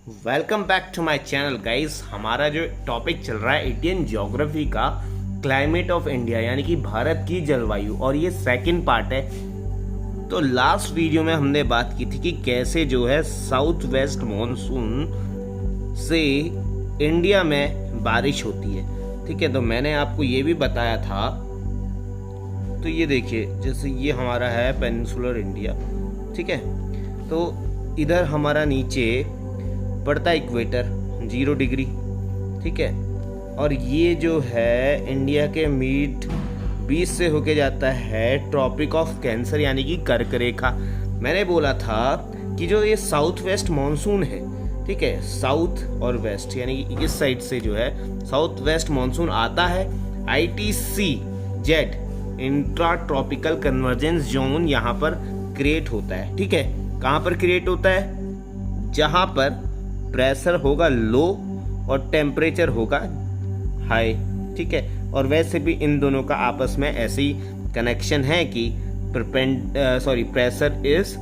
Welcome back to my channel guys. हमारा जो topic चल रहा है इंडियन ज्योग्राफी का, क्लाइमेट ऑफ इंडिया यानी कि भारत की जलवायु, और ये सेकंड पार्ट है। तो लास्ट वीडियो में हमने बात की थी कि कैसे जो है साउथ वेस्ट मॉनसून से इंडिया में बारिश होती है। ठीक है, तो मैंने आपको ये भी बताया था। तो ये देखिए, जैसे ये हमारा है पेनिनसुलर इंडिया, ठीक है। तो इधर हमारा नीचे पड़ता है इक्वेटर 0 डिग्री, ठीक है। और ये जो है इंडिया के मिड 20 से होके जाता है ट्रॉपिक ऑफ कैंसर यानी कि कर्क रेखा। मैंने बोला था कि जो ये साउथ वेस्ट मॉनसून है, ठीक है, साउथ और वेस्ट यानी कि इस साइड से जो है साउथ वेस्ट मॉनसून आता है। ITCZ intra tropical convergence zone यहाँ पर क्रिएट होता है, ठीक है। कहाँ पर क्रिएट होता है? जहाँ पर प्रेशर होगा लो और टेम्परेचर होगा हाई, ठीक है। और वैसे भी इन दोनों का आपस में ऐसी कनेक्शन है कि प्रेशर इज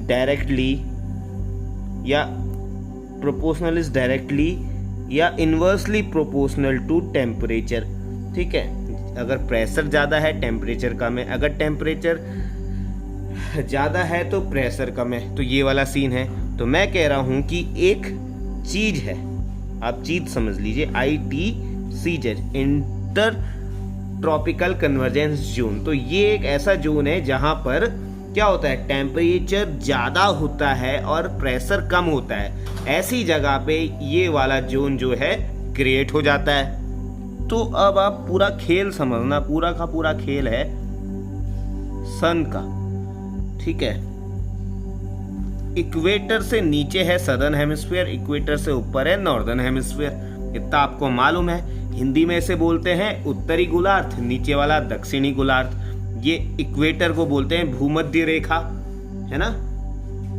डायरेक्टली या प्रोपोर्शनल इज डायरेक्टली या इन्वर्सली प्रोपोर्शनल टू टेम्परेचर, ठीक है। अगर प्रेशर ज़्यादा है टेम्परेचर कम है, अगर टेम्परेचर ज़्यादा है तो प्रेशर कम है। तो ये वाला सीन है। तो मैं कह रहा हूं कि एक चीज है, आप चीज समझ लीजिए, ITCZ inter tropical convergence zone. तो ये एक ऐसा जोन है जहां पर क्या होता है, टेम्परेचर ज्यादा होता है और प्रेशर कम होता है। ऐसी जगह पे ये वाला जोन जो है क्रिएट हो जाता है। तो अब आप पूरा खेल समझना, पूरा का पूरा खेल है सन का, ठीक है। इक्वेटर से नीचे है सदर्न हेमिस्फीयर, इक्वेटर से ऊपर है नॉर्दर्न हेमिस्फीयर। इतना आपको मालूम है। हिंदी में इसे बोलते हैं उत्तरी गोलार्ध, नीचे वाला दक्षिणी गोलार्ध। ये इक्वेटर को बोलते हैं भूमध्य रेखा, है ना,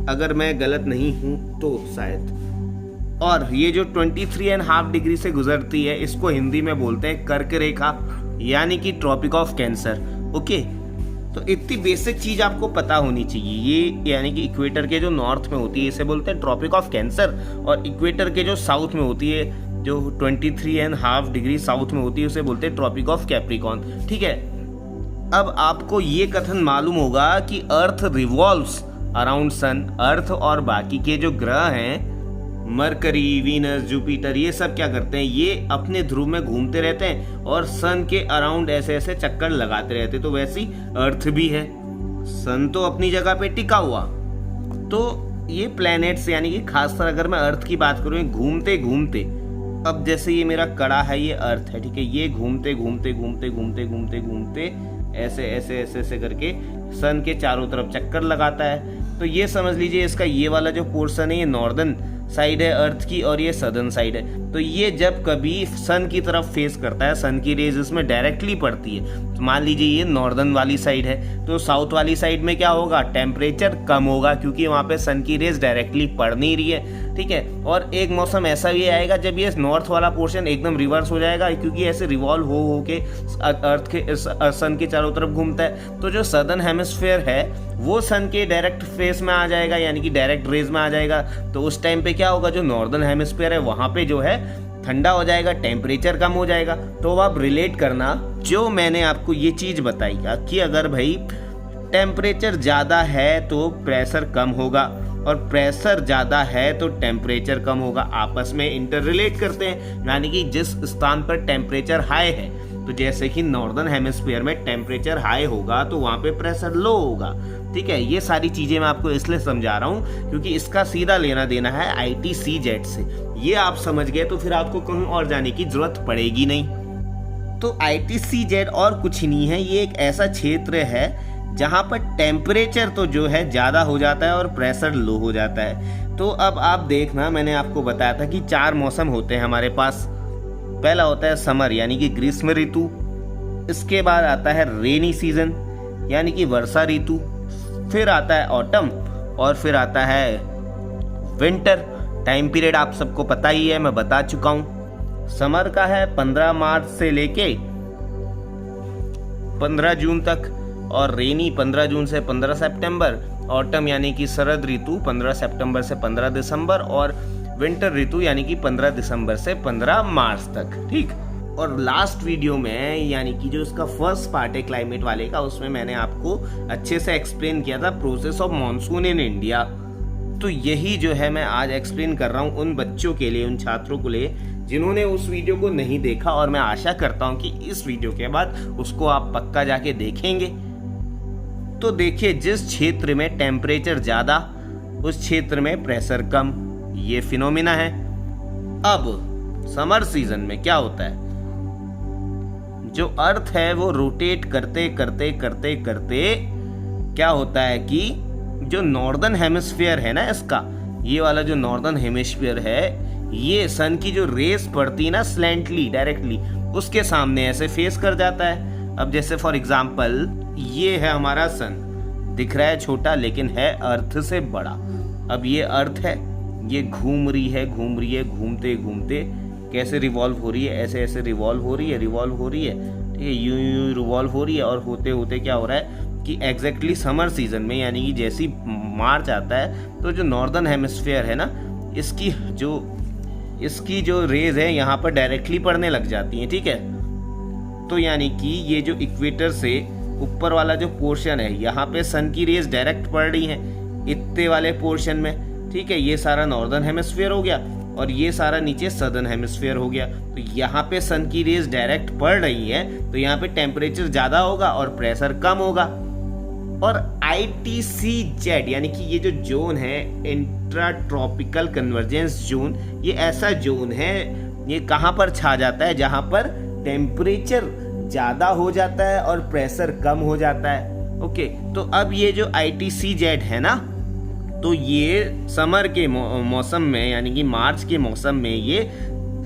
अगर मैं गलत नहीं हूं तो शायद। और ये जो 23.5 डिग्री से गुजरती है, इसको हिंदी में बोलते हैं कर्क रेखा यानी कि ट्रॉपिक ऑफ कैंसर। ओके, तो इतनी बेसिक चीज आपको पता होनी चाहिए। ये यानी कि इक्वेटर के जो नॉर्थ में होती है इसे बोलते हैं ट्रॉपिक ऑफ कैंसर, और इक्वेटर के जो साउथ में होती है, जो 23.5 डिग्री साउथ में होती है, उसे बोलते हैं ट्रॉपिक ऑफ कैप्रिकॉर्न, ठीक है। अब आपको ये कथन मालूम होगा कि अर्थ रिवॉल्व्स अराउंड सन। अर्थ और बाकी के जो ग्रह हैं, मरकरी, वीनस, जुपिटर, ये सब क्या करते हैं, ये अपने ध्रुव में घूमते रहते हैं और सन के अराउंड ऐसे ऐसे चक्कर लगाते रहते हैं। तो वैसी अर्थ भी है, सन तो अपनी जगह पे टिका हुआ। तो ये प्लैनेट्स यानी कि खासकर अगर मैं अर्थ की बात करूँ, घूमते घूमते, अब जैसे ये मेरा कड़ा है, ये अर्थ है, ठीक है। ये घूमते घूमते घूमते घूमते घूमते घूमते ऐसे ऐसे ऐसे ऐसे करके सन के चारों तरफ चक्कर लगाता है। तो ये समझ लीजिए, इसका ये वाला जो पोर्शन है ये नॉर्दर्न साइड है अर्थ की और ये सदर्न साइड है। तो ये जब कभी सन की तरफ फेस करता है, सन की रेज इसमें डायरेक्टली पड़ती है, तो मान लीजिए ये नॉर्दर्न वाली साइड है, तो साउथ वाली साइड में क्या होगा, टेम्परेचर कम होगा क्योंकि वहाँ पे सन की रेज डायरेक्टली पड़ नहीं रही है, ठीक है। और एक मौसम ऐसा भी आएगा जब ये नॉर्थ वाला पोर्शन एकदम रिवर्स हो जाएगा, क्योंकि ऐसे रिवॉल्व हो के अर्थ के सन के चारों तरफ घूमता है। तो जो सदर्न हेमिस्फीयर है वो सन के डायरेक्ट फेस में आ जाएगा यानी कि डायरेक्ट रेज में आ जाएगा। तो उस टाइम पे क्या होगा, जो नॉर्दर्न हेमिस्फीयर है वहां पे जो है ठंडा हो जाएगा, टेम्परेचर कम हो जाएगा। तो आप रिलेट करना, जो मैंने आपको ये चीज बताई कि अगर भाई टेम्परेचर ज्यादा है तो प्रेशर कम होगा और प्रेशर ज्यादा है तो टेम्परेचर कम होगा, आपस में इंटर रिलेट करते हैं। यानी कि जिस स्थान पर टेम्परेचर हाई है, तो जैसे कि नॉर्दर्न हेमिस्फीयर में टेम्परेचर हाई होगा तो वहां पे प्रेशर लो होगा, ठीक है। ये सारी चीजें मैं आपको इसलिए समझा रहा हूं क्योंकि इसका सीधा लेना देना है ITCZ से। ये आप समझ गए तो फिर आपको कहीं और जाने की जरूरत पड़ेगी नहीं। तो ITCZ और कुछ नहीं है, ये एक ऐसा क्षेत्र है जहां पर टेम्परेचर तो जो है ज्यादा हो जाता है और प्रेशर लो हो जाता है। तो अब आप देखना, मैंने आपको बताया था कि 4 मौसम होते हैं हमारे पास। पहला होता है समर यानी कि ग्रीष्म ऋतु, इसके बाद आता है रेनी सीजन यानी कि वर्षा ऋतु, फिर आता है ऑटम, और फिर आता है विंटर। टाइम पीरियड आप सबको पता ही है, मैं बता चुका हूं। समर का है 15 मार्च से लेके 15 जून तक, और रेनी 15 जून से 15 सितंबर, ऑटम यानी कि शरद ऋतु 15 सितंबर से 15 दिसंबर, और विंटर ऋतु यानी कि 15 दिसंबर से 15 मार्च तक। ठीक, और लास्ट वीडियो में यानी कि जो इसका फर्स्ट पार्ट है क्लाइमेट वाले का, उसमें मैंने आपको अच्छे से एक्सप्लेन किया था process of monsoon in India. तो यही जो है मैं आज एक्सप्लेन कर रहा हूँ उन बच्चों के लिए, उन छात्रों के लिए जिन्होंने उस वीडियो को नहीं देखा, और मैं आशा करता हूँ कि इस वीडियो के बाद उसको आप पक्का जाके देखेंगे। तो देखिए, जिस क्षेत्र में टेम्परेचर ज़्यादा उस क्षेत्र में प्रेशर कम, ये फिनोमिना है। अब समर सीजन में क्या होता है, जो अर्थ है वो रोटेट करते करते करते करते क्या होता है कि जो नॉर्दर्न हेमिस्फीयर है ना, इसका ये वाला जो नॉर्दर्न हेमिस्फीयर है, ये सन की जो रेस पड़ती है ना स्लैंटली डायरेक्टली, उसके सामने ऐसे फेस कर जाता है। अब जैसे फॉर एग्जांपल ये है हमारा सन, दिख रहा है छोटा लेकिन है अर्थ से बड़ा। अब ये अर्थ है, ये घूम रही है घूमते घूमते कैसे रिवॉल्व हो रही है, ऐसे ऐसे रिवॉल्व हो रही है ठीक है, यूं यूं रिवॉल्व हो रही है। और होते होते क्या हो रहा है कि एग्जैक्टली समर सीजन में यानी कि जैसी मार्च आता है तो जो नॉर्दर्न हेमिस्फीयर है ना, इसकी जो रेज है यहाँ पर डायरेक्टली पड़ने लग जाती हैं। ठीक है, तो यानी कि ये जो इक्वेटर से ऊपर वाला जो पोर्शन है, यहाँ पे सन की रेज डायरेक्ट पड़ रही हैं इतने वाले पोर्शन में। ठीक है, ये सारा नॉर्दर्न हेमिस्फीयर हो गया और ये सारा नीचे सदर्न हेमिस्फीयर हो गया। तो यहाँ पे सन की रेज डायरेक्ट पड़ रही है, तो यहाँ पे टेम्परेचर ज़्यादा होगा और प्रेशर कम होगा। और ITCZ यानी कि ये जो जोन है, इंट्रा ट्रॉपिकल कन्वर्जेंस जोन, ये ऐसा जोन है, ये कहाँ पर छा जाता है, जहाँ पर टेम्परेचर ज़्यादा हो जाता है और प्रेशर कम हो जाता है। ओके, तो अब ये जो ITCZ है ना, तो ये समर के मौसम में यानी कि मार्च के मौसम में ये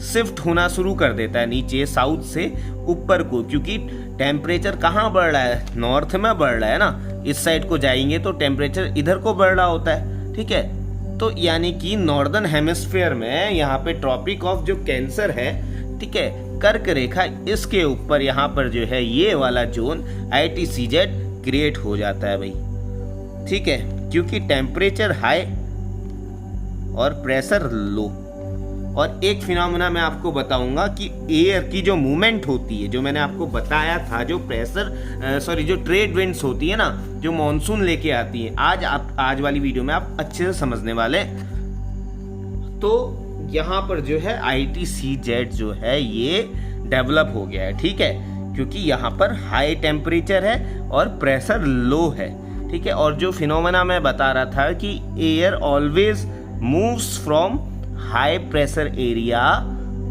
शिफ्ट होना शुरू कर देता है नीचे साउथ से ऊपर को, क्योंकि टेम्परेचर कहाँ बढ़ रहा है, नॉर्थ में बढ़ रहा है ना। इस साइड को जाएंगे तो टेम्परेचर इधर को बढ़ रहा होता है। ठीक है, तो यानी कि नॉर्दर्न हेमिस्फीयर में यहाँ पे ट्रॉपिक ऑफ जो कैंसर है, ठीक है, कर्क रेखा, इसके ऊपर यहाँ पर जो है ये वाला जोन ITCZ क्रिएट हो जाता है भाई। ठीक है, क्योंकि टेम्परेचर हाई और प्रेशर लो। और एक फिनोमेना मैं आपको बताऊंगा कि एयर की जो मूवमेंट होती है, जो मैंने आपको बताया था, जो जो ट्रेड विंड्स होती है ना, जो मॉनसून लेके आती है, आज वाली वीडियो में आप अच्छे से समझने वाले। तो यहाँ पर जो है ITCZ जो है ये डेवलप हो गया है। ठीक है, क्योंकि यहाँ पर हाई टेम्परेचर है और प्रेशर लो है। ठीक है, और जो फिनोमेना मैं बता रहा था कि air always moves from high pressure area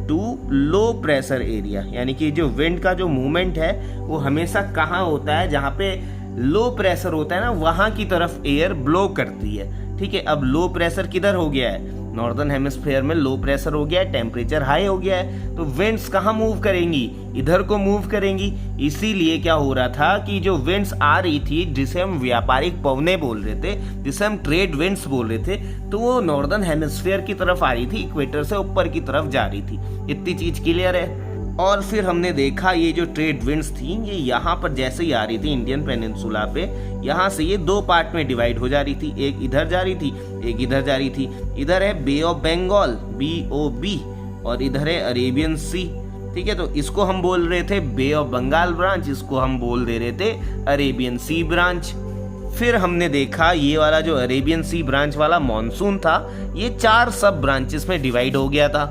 to low pressure area, यानी कि जो विंड का जो मूवमेंट है वो हमेशा कहाँ होता है, जहाँ पे लो प्रेशर होता है ना, वहाँ की तरफ एयर ब्लो करती है। ठीक है, अब लो प्रेशर किधर हो गया है, नॉर्दर्न हेमिस्फीयर में लो प्रेशर हो गया है, टेम्परेचर हाई हो गया है, तो विंड्स कहाँ मूव करेंगी, इधर को मूव करेंगी। इसीलिए क्या हो रहा था कि जो विंड्स आ रही थी, जिसे हम व्यापारिक पवनें बोल रहे थे, जिसे हम ट्रेड विंड्स बोल रहे थे, तो वो नॉर्दर्न हेमिस्फीयर की तरफ आ रही थी, इक्वेटर से ऊपर की तरफ जा रही थी। इतनी चीज क्लियर है। और फिर हमने देखा ये जो ट्रेड विंड्स थी, ये यहाँ पर जैसे ही आ रही थी इंडियन पेनिनसुला पे, यहाँ से ये दो पार्ट में डिवाइड हो जा रही थी, एक इधर जा रही थी, एक इधर जा रही थी। इधर है बे ऑफ बंगाल BOB और इधर है अरेबियन सी। ठीक है, तो इसको हम बोल रहे थे बे ऑफ बंगाल ब्रांच, इसको हम बोल दे रहे थे अरेबियन सी ब्रांच। फिर हमने देखा ये वाला जो अरेबियन सी ब्रांच वाला मॉनसून था, ये 4 सब ब्रांचेस में डिवाइड हो गया था।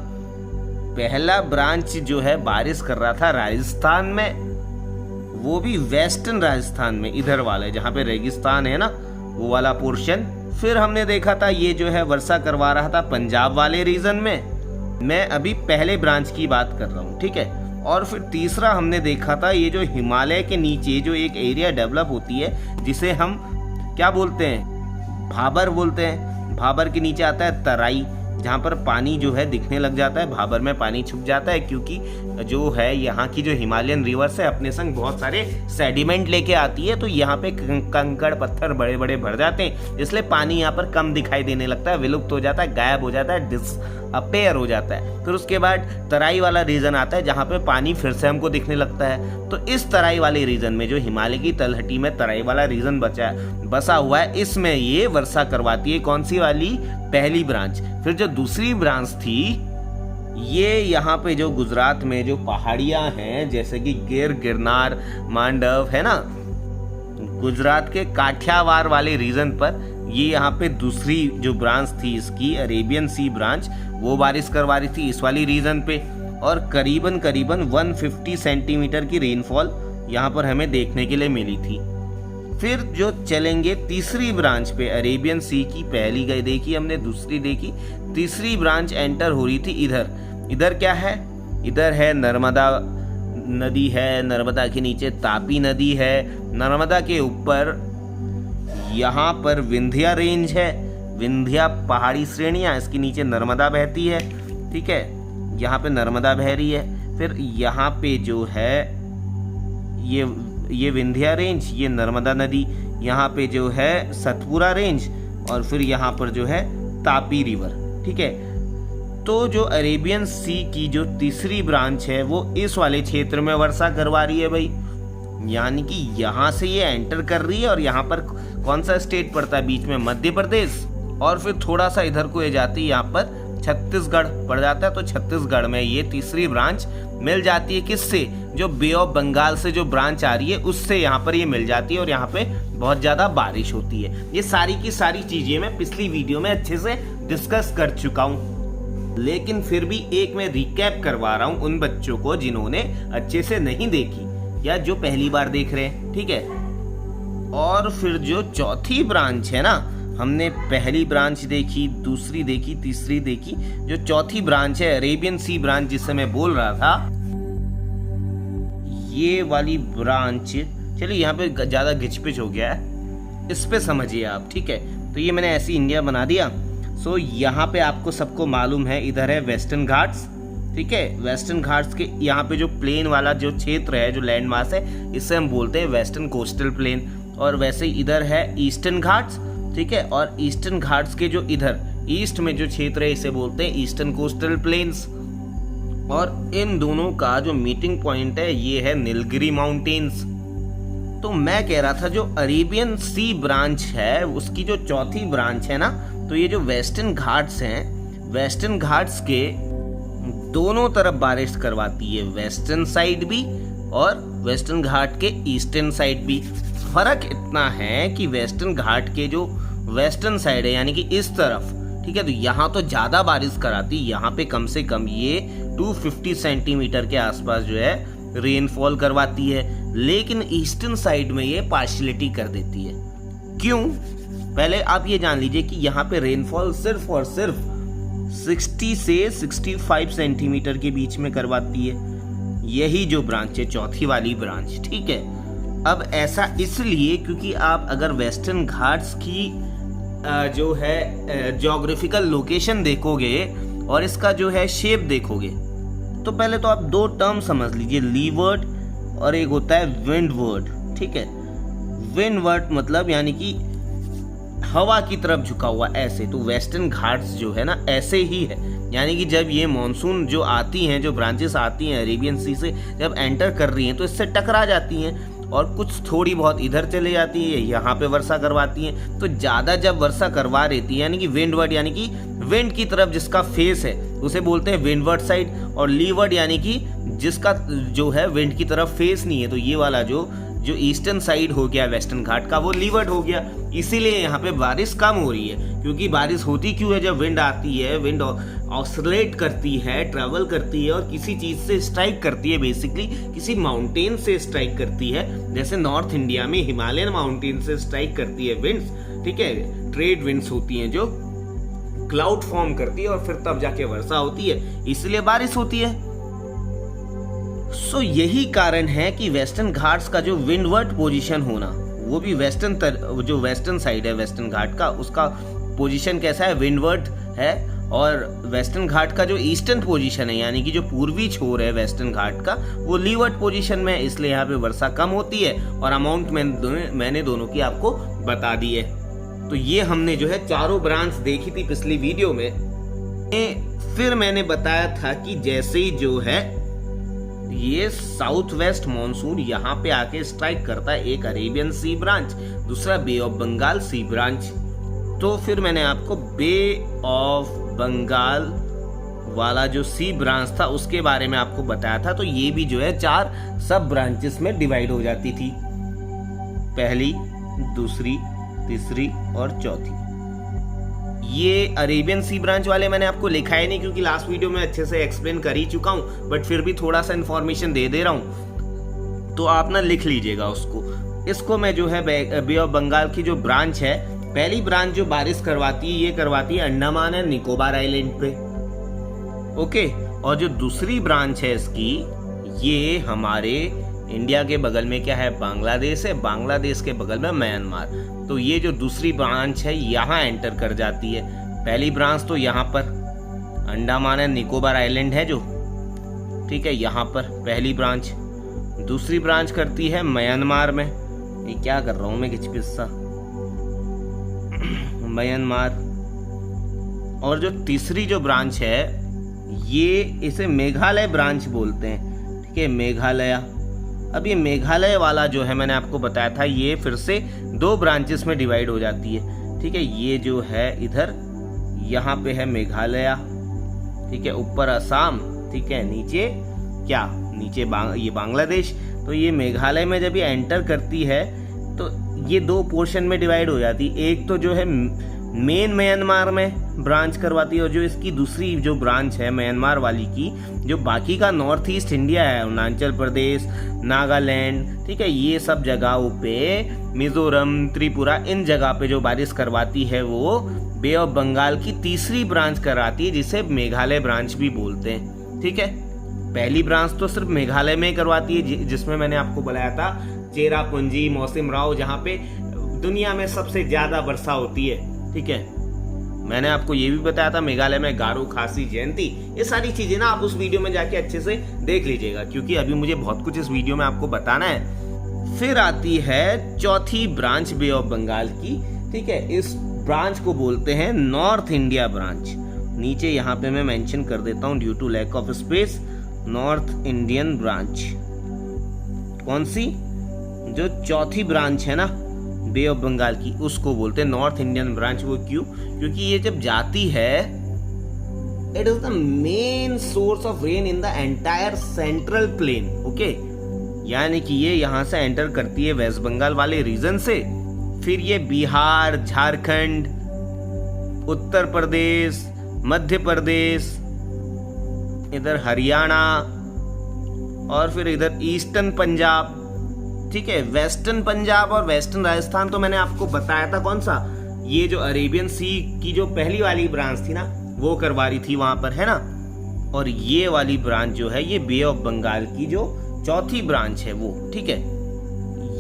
पहला ब्रांच जो है बारिश कर रहा था राजस्थान में, वो भी वेस्टर्न राजस्थान में, इधर वाले जहाँ पे रेगिस्तान है ना, वो वाला पोर्शन। फिर हमने देखा था ये जो है वर्षा करवा रहा था पंजाब वाले रीजन में। मैं अभी पहले ब्रांच की बात कर रहा हूँ। ठीक है, और फिर तीसरा हमने देखा था ये जो हिमालय के नीचे जो एक एरिया डेवलप होती है, जिसे हम क्या बोलते हैं, भाबर बोलते हैं। भाबर के नीचे आता है तराई, जहाँ पर पानी जो है दिखने लग जाता है, भाबर में पानी छुप जाता है, क्योंकि जो है यहाँ की जो हिमालयन रिवर्स है अपने संग बहुत सारे सेडिमेंट लेके आती है, तो यहाँ पे कंकड़ पत्थर बड़े बड़े भर जाते हैं, इसलिए पानी यहाँ पर कम दिखाई देने लगता है, विलुप्त हो जाता है, गायब हो जाता है, डिसअपेयर हो जाता है। फिर उसके बाद तराई वाला रीजन आता है जहाँ पे पानी फिर से हमको दिखने लगता है। तो इस तराई वाले रीजन में, जो हिमालय की तलहटी में तराई वाला रीजन बसा हुआ है, इसमें ये वर्षा करवाती है। कौन सी वाली? पहली ब्रांच। फिर जो दूसरी ब्रांच थी, ये यहाँ पे जो गुजरात में जो पहाड़ियां हैं, जैसे कि गिरनार, मांडव है ना, गुजरात के काठियावाड़ वाले रीजन पर ये यहाँ पे दूसरी जो ब्रांच थी इसकी, अरेबियन सी ब्रांच, वो बारिश करवा रही थी इस वाली रीजन पे, और करीबन 150 सेंटीमीटर की रेनफॉल यहाँ पर हमें देखने के लिए मिली थी। फिर जो चलेंगे तीसरी ब्रांच पे, अरेबियन सी की पहली गई देखी हमने, दूसरी देखी, तीसरी ब्रांच एंटर हो रही थी इधर क्या है? इधर है नर्मदा नदी है, नर्मदा के नीचे तापी नदी है, नर्मदा के ऊपर यहाँ पर विंध्या रेंज है, विंध्या पहाड़ी श्रेणियाँ, इसके नीचे नर्मदा बहती है, ठीक है, यहाँ पे नर्मदा बह रही है। फिर यहाँ पे जो है ये विंध्या रेंज, ये नर्मदा नदी, यहाँ पे जो है सतपुरा रेंज, और फिर यहाँ पर जो है तापी रिवर, ठीक है। तो जो अरेबियन सी की जो तीसरी ब्रांच है वो इस वाले क्षेत्र में वर्षा करवा रही है भाई, यानी कि यहाँ से ये एंटर कर रही है, और यहाँ पर कौन सा स्टेट पड़ता है बीच में? मध्य प्रदेश, और फिर थोड़ा सा इधर को ये जाती है, यहाँ पर छत्तीसगढ़ पड़ जाता है। तो छत्तीसगढ़ में ये तीसरी ब्रांच मिल जाती है, किससे? जो बे ऑफ बंगाल से जो ब्रांच आ रही है उससे यहाँ पर ये मिल जाती है, और यहाँ पे बहुत ज्यादा बारिश होती है। ये सारी की सारी चीजें मैं पिछली वीडियो में अच्छे से डिस्कस कर चुका हूँ, लेकिन फिर भी एक मैं रिकैप करवा रहा हूँ उन बच्चों को जिन्होंने अच्छे से नहीं देखी या जो पहली बार देख रहे हैं, ठीक है। और फिर जो चौथी ब्रांच है ना, हमने पहली ब्रांच देखी, दूसरी देखी, तीसरी देखी, जो चौथी ब्रांच है अरेबियन सी ब्रांच जिससे मैं बोल रहा था, ये वाली ब्रांच, चलिए यहाँ पे ज्यादा घिचपिच हो गया है, इस पे समझिए आप, ठीक है। तो ये मैंने ऐसी इंडिया बना दिया। सो यहाँ पे आपको सबको मालूम है, इधर है वेस्टर्न घाट्स, ठीक है। वेस्टर्न घाट्स के यहाँ पे जो प्लेन वाला जो क्षेत्र है, जो लैंड मास है, इससे हम बोलते हैं वेस्टर्न कोस्टल प्लेन। और वैसे इधर है ईस्टर्न घाट्स, ठीक है, और ईस्टर्न घाट्स के जो इधर ईस्ट में जो क्षेत्र है इसे बोलते हैं ईस्टर्न कोस्टल प्लेन्स। और इन दोनों का जो मीटिंग पॉइंट है ये है नीलगिरी माउंटेन्स। तो मैं कह रहा था जो अरेबियन सी ब्रांच है उसकी जो चौथी ब्रांच है ना, तो ये जो वेस्टर्न घाट्स हैं, वेस्टर्न घाट्स के दोनों तरफ बारिश करवाती है, वेस्टर्न साइड भी और वेस्टर्न घाट के ईस्टर्न साइड भी। फर्क इतना है कि वेस्टर्न घाट के जो वेस्टर्न साइड है यानी कि इस तरफ, ठीक है, तो यहाँ तो ज्यादा बारिश कराती, यहाँ पे कम से कम ये 250 सेंटीमीटर के आसपास जो है रेनफॉल करवाती है, लेकिन ईस्टर्न साइड में ये पार्शियलिटी कर देती है। क्यों? पहले आप ये जान लीजिए कि यहाँ पे रेनफॉल सिर्फ और सिर्फ 60 से 65 सेंटीमीटर के बीच में करवाती है, यही जो ब्रांच है चौथी वाली ब्रांच, ठीक है। अब ऐसा इसलिए क्योंकि आप अगर वेस्टर्न घाट्स की जो है ज्योग्राफिकल लोकेशन देखोगे और इसका जो है शेप देखोगे, तो पहले तो आप दो टर्म समझ लीजिए, लीवर्ड और एक होता है विंडवर्ड, ठीक है। विंडवर्ड मतलब यानी कि हवा की तरफ झुका हुआ, ऐसे। तो वेस्टर्न घाट्स जो है ना ऐसे ही है, यानी कि जब ये मॉनसून जो आती हैं, जो ब्रांचेस आती हैं अरेबियन सी से जब एंटर कर रही हैं तो इससे टकरा जाती हैं और कुछ थोड़ी बहुत इधर चले जाती है, यहाँ पे वर्षा करवाती हैं। तो ज़्यादा जब वर्षा करवा रही थी यानी कि विंडवर्ड यानी कि विंड की तरफ जिसका फेस है उसे बोलते हैं विंडवर्ड साइड, और लीवर्ड यानी कि जिसका जो है विंड की तरफ फेस नहीं है, तो ये वाला जो ईस्टर्न साइड हो गया वेस्टर्न घाट का वो लीवर्ड हो गया। इसीलिए यहाँ पे बारिश कम हो रही है, क्योंकि बारिश होती क्यों है? जब विंड आती है, विंड ऑसिलेट करती है, ट्रैवल करती है और किसी चीज से स्ट्राइक करती है, बेसिकली किसी माउंटेन से स्ट्राइक करती है। जैसे नॉर्थ इंडिया में हिमालयन माउंटेन से स्ट्राइक करती है विंड्स, ठीक है, ट्रेड विंड्स होती हैं जो क्लाउड फॉर्म करती है और फिर तब जाके वर्षा होती है, इसलिए बारिश होती है। सो यही कारण है कि वेस्टर्न घाट्स का जो विंडवर्ड पोजीशन होना, वो भी जो वेस्टर्न साइड है वेस्टर्न घाट का, उसका पोजीशन कैसा है? विंडवर्ड है। और वेस्टर्न घाट का जो ईस्टर्न पोजीशन है यानी कि जो पूर्वी छोर है वेस्टर्न घाट का वो लीवर्ड पोजीशन में है, इसलिए यहाँ पे वर्षा कम होती है। और अमाउंट मैंने दोनों की आपको बता दी है। तो ये हमने जो है चारों ब्रांच देखी थी पिछली वीडियो में। फिर मैंने बताया था कि जैसे ही जो है ये साउथ वेस्ट मॉनसून यहाँ पे आके स्ट्राइक करता है, एक अरेबियन सी ब्रांच, दूसरा बे ऑफ बंगाल सी ब्रांच। तो फिर मैंने आपको बे ऑफ बंगाल वाला जो सी ब्रांच था उसके बारे में आपको बताया था। तो ये भी जो है 4 सब ब्रांचेस में डिवाइड हो जाती थी, पहली, दूसरी, तीसरी और चौथी। ये अरेबियन सी ब्रांच वाले मैंने आपको लिखा है नहीं क्योंकि लास्ट वीडियो में अच्छे से एक्सप्लेन कर ही चुका हूं, बट फिर भी थोड़ा सा इन्फॉर्मेशन दे रहा हूं, तो आप ना लिख लीजिएगा उसको। इसको मैं जो है बे ऑफ बंगाल की जो ब्रांच है, पहली ब्रांच जो बारिश करवाती है ये करवाती है अंडमान एंड निकोबार आइलैंड पे, ओके। और जो दूसरी ब्रांच है इसकी, ये हमारे इंडिया के बगल में क्या है, बांग्लादेश है, बांग्लादेश के बगल में म्यांमार। तो ये जो दूसरी ब्रांच है यहाँ एंटर कर जाती है। पहली ब्रांच तो यहाँ पर अंडमान एंड निकोबार आइलैंड है जो, ठीक है, यहाँ पर पहली ब्रांच। दूसरी ब्रांच करती है म्यांमार में, ये क्या कर रहा हूँ मैं किचपिस्सा, म्यांमार। और जो तीसरी जो ब्रांच है ये इसे मेघालय ब्रांच बोलते हैं, ठीक है, मेघालय। अब ये मेघालय वाला जो है मैंने आपको बताया था ये फिर से 2 ब्रांचेस में डिवाइड हो जाती है, ठीक है। ये जो है इधर यहाँ पे है मेघालय, ठीक है, ऊपर असम, ठीक है, नीचे क्या, नीचे ये बांग्लादेश। तो ये मेघालय में जब ये एंटर करती है तो ये 2 पोर्शन में डिवाइड हो जाती है। एक तो जो है मेन म्यांमार में ब्रांच करवाती है और जो इसकी दूसरी जो ब्रांच है म्यांमार वाली की, जो बाकी का नॉर्थ ईस्ट इंडिया है, अरुणाचल प्रदेश, नागालैंड, ठीक है, ये सब जगहों पे, मिजोरम, त्रिपुरा, इन जगह पे जो बारिश करवाती है वो बे ऑफ बंगाल की तीसरी ब्रांच कराती है जिसे मेघालय ब्रांच भी बोलते हैं, ठीक है। पहली ब्रांच तो सिर्फ मेघालय में करवाती है जिसमें मैंने आपको बताया था चेरापूंजी, मौसिम राव, जहाँ पे दुनिया में सबसे ज्यादा वर्षा होती है, ठीक है। मैंने आपको ये भी बताया था मेघालय में गारो, खासी, जयंती, ये सारी चीजें ना आप उस वीडियो में जाके अच्छे से देख लीजिएगा क्योंकि अभी मुझे बहुत कुछ इस वीडियो में आपको बताना है। फिर आती है चौथी ब्रांच बे ऑफ बंगाल की, ठीक है। इस ब्रांच को बोलते हैं नॉर्थ इंडिया ब्रांच। नीचे यहाँ पे मैं मेंशन कर देता हूँ due to lack of space, North Indian branch. कौन सी, जो चौथी ब्रांच है ना बे ऑफ बंगाल की, उसको बोलते हैं नॉर्थ इंडियन ब्रांच। वो क्यों, क्योंकि ये जब जाती है, it is the main source of rain in the entire central plain, okay. यानी कि ये यहाँ से एंटर करती है वेस्ट बंगाल वाले रीजन से, फिर ये बिहार, झारखंड, उत्तर प्रदेश, मध्य प्रदेश, इधर हरियाणा और फिर इधर ईस्टर्न पंजाब, ठीक है। वेस्टर्न पंजाब और वेस्टर्न राजस्थान तो मैंने आपको बताया था कौन सा, ये जो अरेबियन सी की जो पहली वाली ब्रांच थी ना वो करवा रही थी वहां पर, है ना। और ये वाली ब्रांच जो है ये बे ऑफ बंगाल की जो चौथी ब्रांच है वो, ठीक है।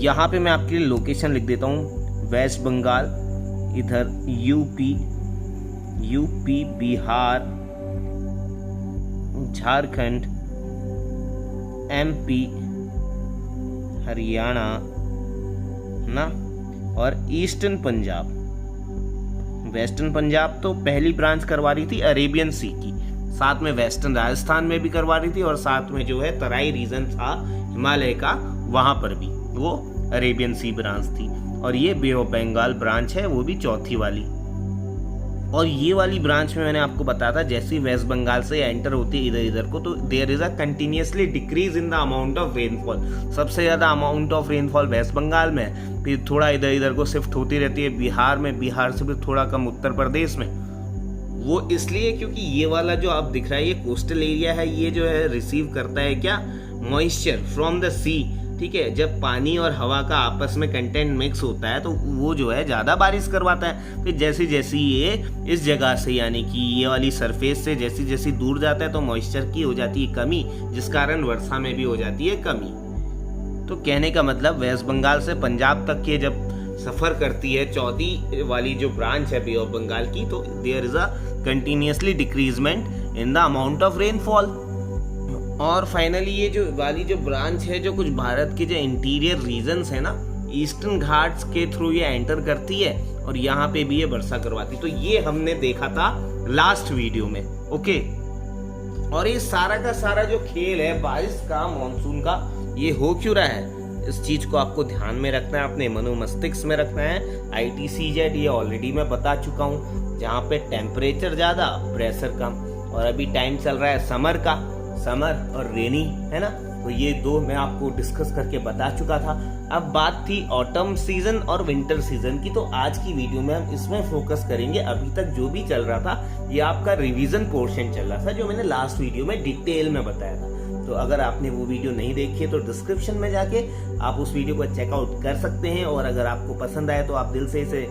यहाँ पे मैं आपके लिए लोकेशन लिख देता हूँ, वेस्ट बंगाल, इधर यूपी, बिहार, झारखंड, MP, हरियाणा ना, और ईस्टर्न पंजाब। वेस्टर्न पंजाब तो पहली ब्रांच करवा रही थी अरेबियन सी की, साथ में वेस्टर्न राजस्थान में भी करवा रही थी और साथ में जो है तराई रीजन था हिमालय का, वहां पर भी वो अरेबियन सी ब्रांच थी। और ये बे ऑफ बंगाल ब्रांच है, वो भी चौथी वाली। और ये वाली ब्रांच में मैंने आपको बताया था जैसे वेस्ट बंगाल से एंटर होती है इधर को, तो there is a continuously decrease in the amount of rainfall. सबसे ज्यादा amount of rainfall West Bengal में, फिर थोड़ा इधर को शिफ्ट होती रहती है बिहार में, बिहार से भी थोड़ा कम उत्तर प्रदेश में। वो इसलिए क्योंकि ये वाला जो आप दिख रहा है ये कोस्टल एरिया है, ये जो है रिसीव करता है क्या, मॉइस्चर फ्रॉम द सी, ठीक है। जब पानी और हवा का आपस में कंटेंट मिक्स होता है तो वो जो है ज्यादा बारिश करवाता है। फिर जैसी जैसी ये इस जगह से यानी कि ये वाली सरफेस से जैसी जैसी दूर जाता है तो मॉइस्चर की हो जाती है कमी, जिस कारण वर्षा में भी हो जाती है कमी। तो कहने का मतलब वेस्ट बंगाल से पंजाब तक के जब सफर करती है, चौथी वाली जो ब्रांच है बे ऑफ बंगाल की, तो there is a continuously decreasement in the amount of rainfall. और फाइनली ये जो वाली जो ब्रांच है जो कुछ भारत के जो इंटीरियर रीजन्स है ना, ईस्टर्न घाट्स के थ्रू ये एंटर करती है और यहाँ पे भी ये वर्षा करवाती। तो ये हमने देखा था लास्ट वीडियो में, ओके। और ये सारा का सारा जो खेल है बारिश का, मॉनसून का, ये हो क्यों रहा है, इस चीज को आपको ध्यान में रखना है, अपने मनो मस्तिष्क में रखना है। ITCZ ये ऑलरेडी मैं बता चुका हूँ, जहाँ पे टेम्परेचर ज्यादा, प्रेशर कम। और अभी टाइम चल रहा है समर का, समर और रेनी, है ना, तो ये दो मैं आपको डिस्कस करके बता चुका था। अब बात थी ऑटम सीजन और विंटर सीजन की, तो आज की वीडियो में हम इसमें फोकस करेंगे। अभी तक जो भी चल रहा था ये आपका रिवीजन पोर्शन चल रहा था, जो मैंने लास्ट वीडियो में डिटेल में बताया था। तो अगर आपने वो वीडियो नहीं देखी है तो डिस्क्रिप्शन में जाके आप उस वीडियो को चेकआउट कर सकते हैं। और अगर आपको पसंद आए तो आप दिल से इसे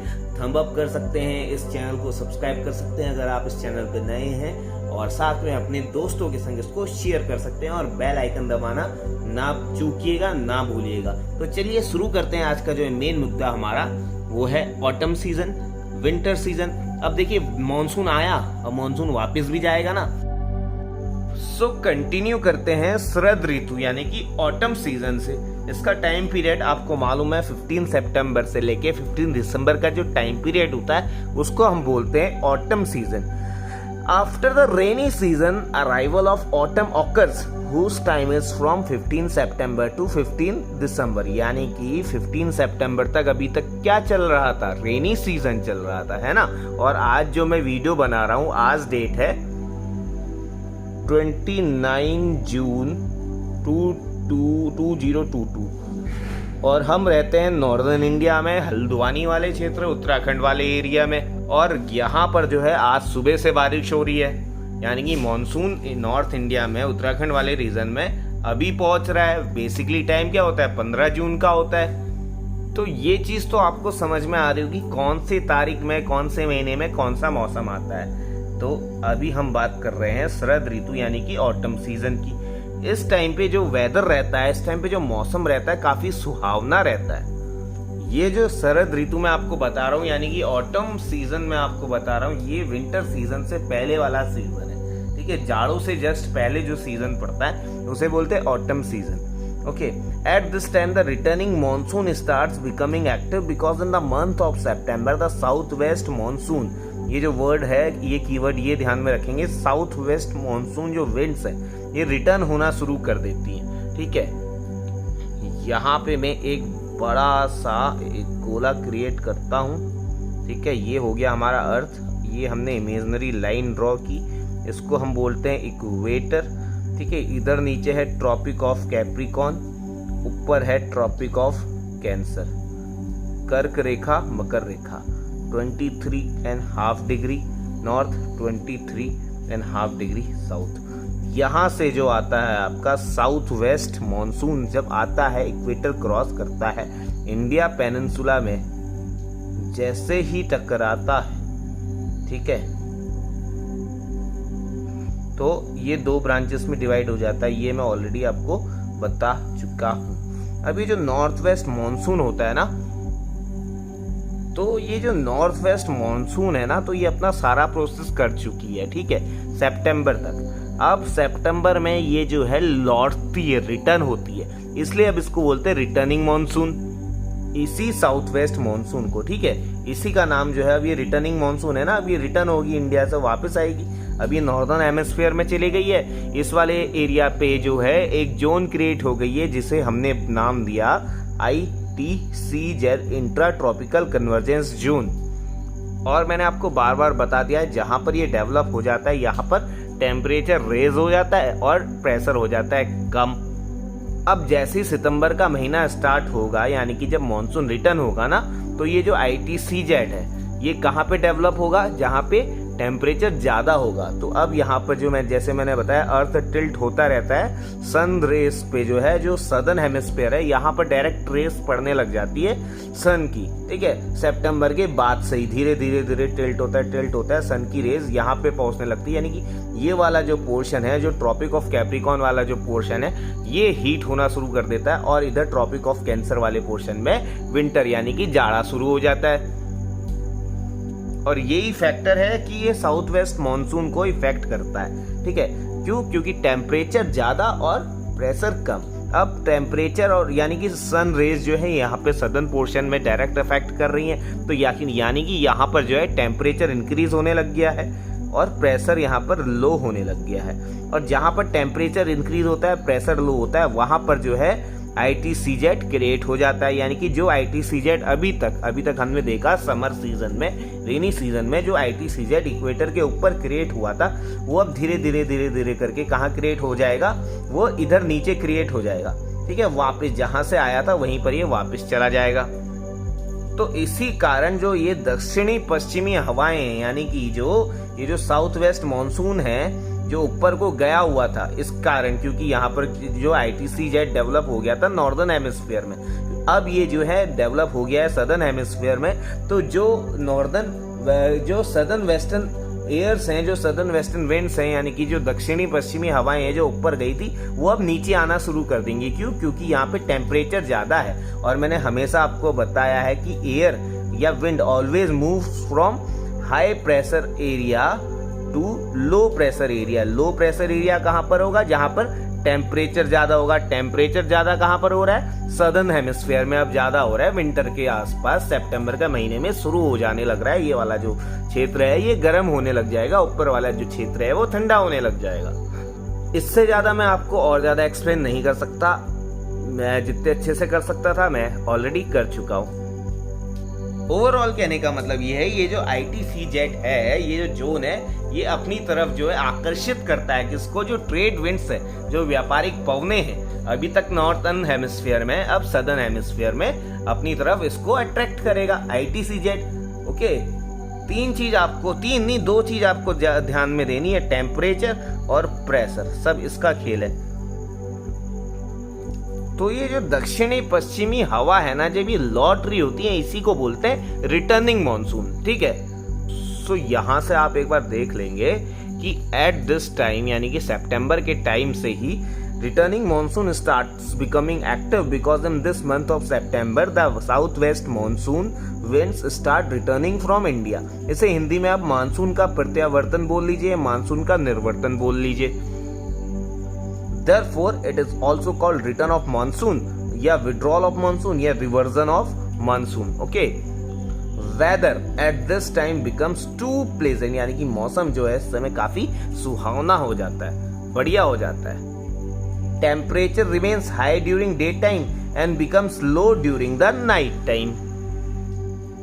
थंब अप कर सकते हैं, इस चैनल को सब्सक्राइब कर सकते हैं अगर आप इस चैनल पे नए हैं, और साथ में अपने दोस्तों के संग इसको शेयर कर सकते हैं, और बेल आइकन दबाना ना चूकिएगा, ना भूलिएगा। तो चलिए शुरू करते हैं। आज का जो मेन मुद्दा हमारा वो है ऑटम सीजन, विंटर सीजन। अब देखिए मॉनसून आया, अब मॉनसून वापस भी जाएगा ना, सो कंटिन्यू करते हैं शरद ऋतु यानी कि ऑटम सीजन से। इसका टाइम पीरियड आपको मालूम है 15 सितंबर से लेके 15 दिसंबर का जो टाइम पीरियड होता है उसको हम बोलते हैं autumn season. After the rainy season, arrival of autumn occurs, whose time is from 15 September to 15 December। यानी कि 15 सितंबर तक अभी तक क्या चल रहा था, रेनी सीजन चल रहा था, है ना। और आज जो मैं वीडियो बना रहा हूँ, आज डेट है 29 जून 2022, और हम रहते हैं नॉर्दर्न इंडिया में, हल्द्वानी वाले क्षेत्र, उत्तराखंड वाले एरिया में। और यहाँ पर जो है आज सुबह से बारिश हो रही है, यानी कि मॉनसून नॉर्थ इंडिया में, उत्तराखंड वाले रीजन में अभी पहुंच रहा है। बेसिकली टाइम क्या होता है, 15 जून का होता है। तो ये चीज तो आपको समझ में आ रही होगी कौन सी तारीख में, कौन से महीने में कौन सा मौसम आता है। तो अभी हम बात कर रहे हैं शरद ऋतु यानी कि ऑटम सीजन की। इस टाइम पे जो वेदर रहता है, इस टाइम पे जो मौसम रहता है, काफी सुहावना रहता है। ये जो शरद ऋतु में आपको बता रहा हूँ यानी कि ऑटम सीजन में आपको बता रहा हूँ, ये विंटर सीजन से पहले वाला सीजन है, ठीक है। जाड़ों से जस्ट पहले जो सीजन पड़ता है उसे बोलते हैं autumn season, okay. At this time the returning monsoon starts becoming active because in the month of September the south west monsoon, ये जो वर्ड है, ये कीवर्ड ये ध्यान में रखेंगे, साउथ वेस्ट मॉनसून जो विंड्स है ये रिटर्न होना शुरू कर देती है, ठीक है। यहाँ पे मैं एक बड़ा सा एक गोला क्रिएट करता हूँ, ठीक है। ये हो गया हमारा अर्थ, ये हमने इमेजिनरी लाइन ड्रॉ की, इसको हम बोलते हैं इक्वेटर, ठीक है। इधर नीचे है ट्रॉपिक ऑफ कैप्रिकॉन, ऊपर है ट्रॉपिक ऑफ कैंसर, कर्क रेखा, मकर रेखा, 23.5 डिग्री नॉर्थ, 23.5 डिग्री साउथ। यहाँ से जो आता है आपका साउथ वेस्ट मॉनसून, जब आता है इक्वेटर क्रॉस करता है इंडिया पेनिनसुला में, जैसे ही टकराता है, ठीक है, तो ये दो ब्रांचेस में डिवाइड हो जाता है। ये मैं ऑलरेडी आपको बता चुका हूं। अभी जो नॉर्थ वेस्ट मॉनसून होता है ना, तो ये जो नॉर्थ वेस्ट मॉनसून है ना, तो ये अपना सारा प्रोसेस कर चुकी है, ठीक है, सितंबर तक। अब सितंबर में ये जो है लौटती है, रिटर्न होती है, इसलिए अब इसको बोलते हैं रिटर्निंग मॉनसून, इसी साउथ वेस्ट मॉनसून को, ठीक है। इसी का नाम जो है, अब ये रिटर्निंग मॉनसून है ना, अब ये रिटर्न होगी, इंडिया से वापस आएगी। अब ये नॉर्दर्न हेमिस्फीयर में चली गई है, इस वाले एरिया पे जो है एक जोन क्रिएट हो गई है, जिसे हमने नाम दिया ITCZ, intra tropical convergence zone. और मैंने आपको बार बार बता दिया है, जहां पर ये डेवलप हो जाता है, यहाँ पर टेम्परेचर रेज हो जाता है और प्रेशर हो जाता है कम। अब जैसे ही सितंबर का महीना स्टार्ट होगा, यानी कि जब मॉनसून रिटर्न होगा ना, तो ये जो ITCZ है ये कहाँ पे डेवलप होगा, जहाँ पे टेम्परेचर ज़्यादा होगा तो अब यहाँ पर जो जैसे मैंने बताया अर्थ टिल्ट होता रहता है सन रेस पे, जो है जो सदर्न हेमिस्फीयर है यहाँ पर डायरेक्ट रेस पड़ने लग जाती है सन की, ठीक है। सितंबर के बाद से ही धीरे धीरे धीरे टिल्ट होता है सन की रेज यहाँ पे पहुंचने लगती है, यानी कि ये वाला जो पोर्शन है, जो ट्रॉपिक ऑफ कैप्रिकॉर्न वाला जो पोर्शन है, ये हीट होना शुरू कर देता है और इधर ट्रॉपिक ऑफ कैंसर वाले पोर्शन में विंटर यानी कि जाड़ा शुरू हो जाता है। और यही फैक्टर है कि ये साउथ वेस्ट मॉनसून को इफेक्ट करता है, ठीक है। क्यों? क्योंकि टेम्परेचर ज्यादा और प्रेशर कम। अब टेम्परेचर और यानी कि सन रेज जो है यहाँ पे सदर्न पोर्शन में डायरेक्ट इफेक्ट कर रही हैं, तो यानी कि यहाँ पर जो है टेम्परेचर इंक्रीज होने लग गया है और प्रेशर यहाँ पर लो होने लग गया है। और जहाँ पर टेम्परेचर इंक्रीज होता है, प्रेशर लो होता है, वहाँ पर जो है ITCZ क्रिएट हो जाता है। यानी कि जो ITCZ अभी तक हमने देखा समर सीजन में, रेनी सीजन में जो ITCZ इक्वेटर के ऊपर क्रिएट हुआ था, वो अब धीरे धीरे करके कहाँ क्रिएट हो जाएगा, वो इधर नीचे क्रिएट हो जाएगा, ठीक है। वापस जहां से आया था वहीं पर ये वापस चला जाएगा। तो इसी कारण जो ये दक्षिणी पश्चिमी हवाएं हैं, यानी कि ये जो साउथ वेस्ट मॉनसून है जो ऊपर को गया हुआ था, इस कारण क्योंकि यहाँ पर जो ITCZ डेवलप हो गया था नॉर्दर्न हेमिस्फीयर में, अब ये जो है डेवलप हो गया है सदर्न हेमिस्फीयर में। तो जो सदर्न वेस्टर्न एयर्स हैं, जो सदर्न वेस्टर्न विंड्स हैं, यानी कि जो दक्षिणी पश्चिमी हवाएं हैं जो ऊपर गई थी, वो अब नीचे आना शुरू कर देंगी। क्यों? क्योंकि यहाँ पे टेम्परेचर ज्यादा है। और मैंने हमेशा आपको बताया है कि एयर या wind always moves from high pressure area to low pressure area. Low pressure area कहाँ पर होगा? जहां पर टेम्परेचर ज्यादा होगा। टेम्परेचर ज्यादा कहाँ पर हो रहा है? सदर्न हेमिस्फीयर में अब ज्यादा हो रहा है। विंटर के आसपास सितंबर के महीने में शुरू हो जाने लग रहा है। ये वाला जो क्षेत्र है ये गर्म होने लग जाएगा, ऊपर वाला जो क्षेत्र है वो ठंडा होने लग जाएगा। इससे ज्यादा मैं आपको और ज्यादा एक्सप्लेन नहीं कर सकता। मैं जितने अच्छे से कर सकता था मैं ऑलरेडी कर चुका हूँ। ओवरऑल कहने का मतलब ये है, ये जो ITCZ है, ये जो जोन है, ये अपनी तरफ जो है आकर्षित करता है किसको? जो ट्रेड विंड्स है, जो व्यापारिक पवने हैं, अभी तक नॉर्थर्न हेमिस्फीयर में, अब सदर्न हेमिस्फीयर में अपनी तरफ इसको अट्रैक्ट करेगा ITCZ। ओके, दो चीज आपको ध्यान में देनी है, टेम्परेचर और प्रेशर, सब इसका खेल है। तो ये जो दक्षिणी पश्चिमी हवा है ना, जब ये लौट रही होती है, इसी को बोलते हैं रिटर्निंग मॉनसून, ठीक है। सो यहां से आप एक बार देख लेंगे कि एट दिस टाइम, यानी कि सितंबर के टाइम से ही returning monsoon starts becoming active, because in this month of September the south west monsoon winds start returning from India. इसे हिंदी में आप मानसून का प्रत्यावर्तन बोल लीजिए, मानसून का निर्वर्तन बोल लीजिए। Therefore, it is also called return of monsoon या withdrawal of monsoon या reversion of monsoon. Okay. Weather at this time becomes too pleasant, यानी कि मौसम जो है इस समय काफी सुहावना हो जाता है, बढ़िया हो जाता है। Temperature remains high during daytime and becomes low during the night time.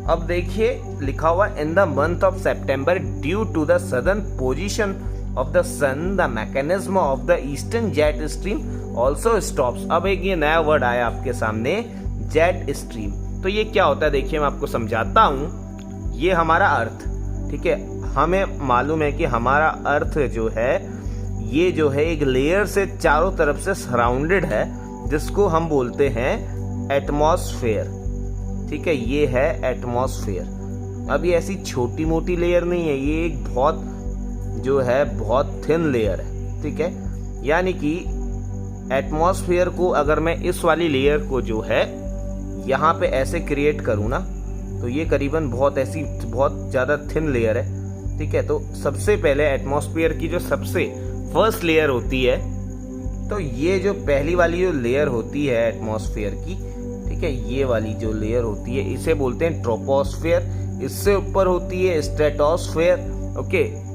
अब देखिए लिखा हुआ in the month of September due to the southern position of the sun, the mechanism of the eastern jet stream also stops. अब एक ये नया word आया आपके सामने, जेट स्ट्रीम। तो ये क्या होता है देखिए, मैं आपको समझाता हूँ। ये हमारा अर्थ, ठीक है, हमें मालूम है कि हमारा अर्थ जो है ये जो है एक लेयर से चारों तरफ से सराउंडेड है, जिसको हम बोलते हैं एटमॉस्फेयर, ठीक है। ये है एटमॉस्फेयर। अब ये ऐसी छोटी मोटी लेयर नहीं है, ये एक बहुत थिन लेयर है, ठीक है। यानी कि एटमॉस्फेयर को अगर मैं इस वाली लेयर को जो है यहाँ पे ऐसे क्रिएट करूँ ना, तो ये करीबन बहुत ज़्यादा थिन लेयर है, ठीक है। तो सबसे पहले एटमॉस्फेयर की जो सबसे फर्स्ट लेयर होती है, तो ये जो पहली वाली जो लेयर होती है एटमॉस्फेयर की, ठीक है, ये वाली जो लेयर होती है इसे बोलते हैं ट्रोपोस्फेयर। इससे ऊपर होती है स्ट्रेटोस्फेयर, ओके।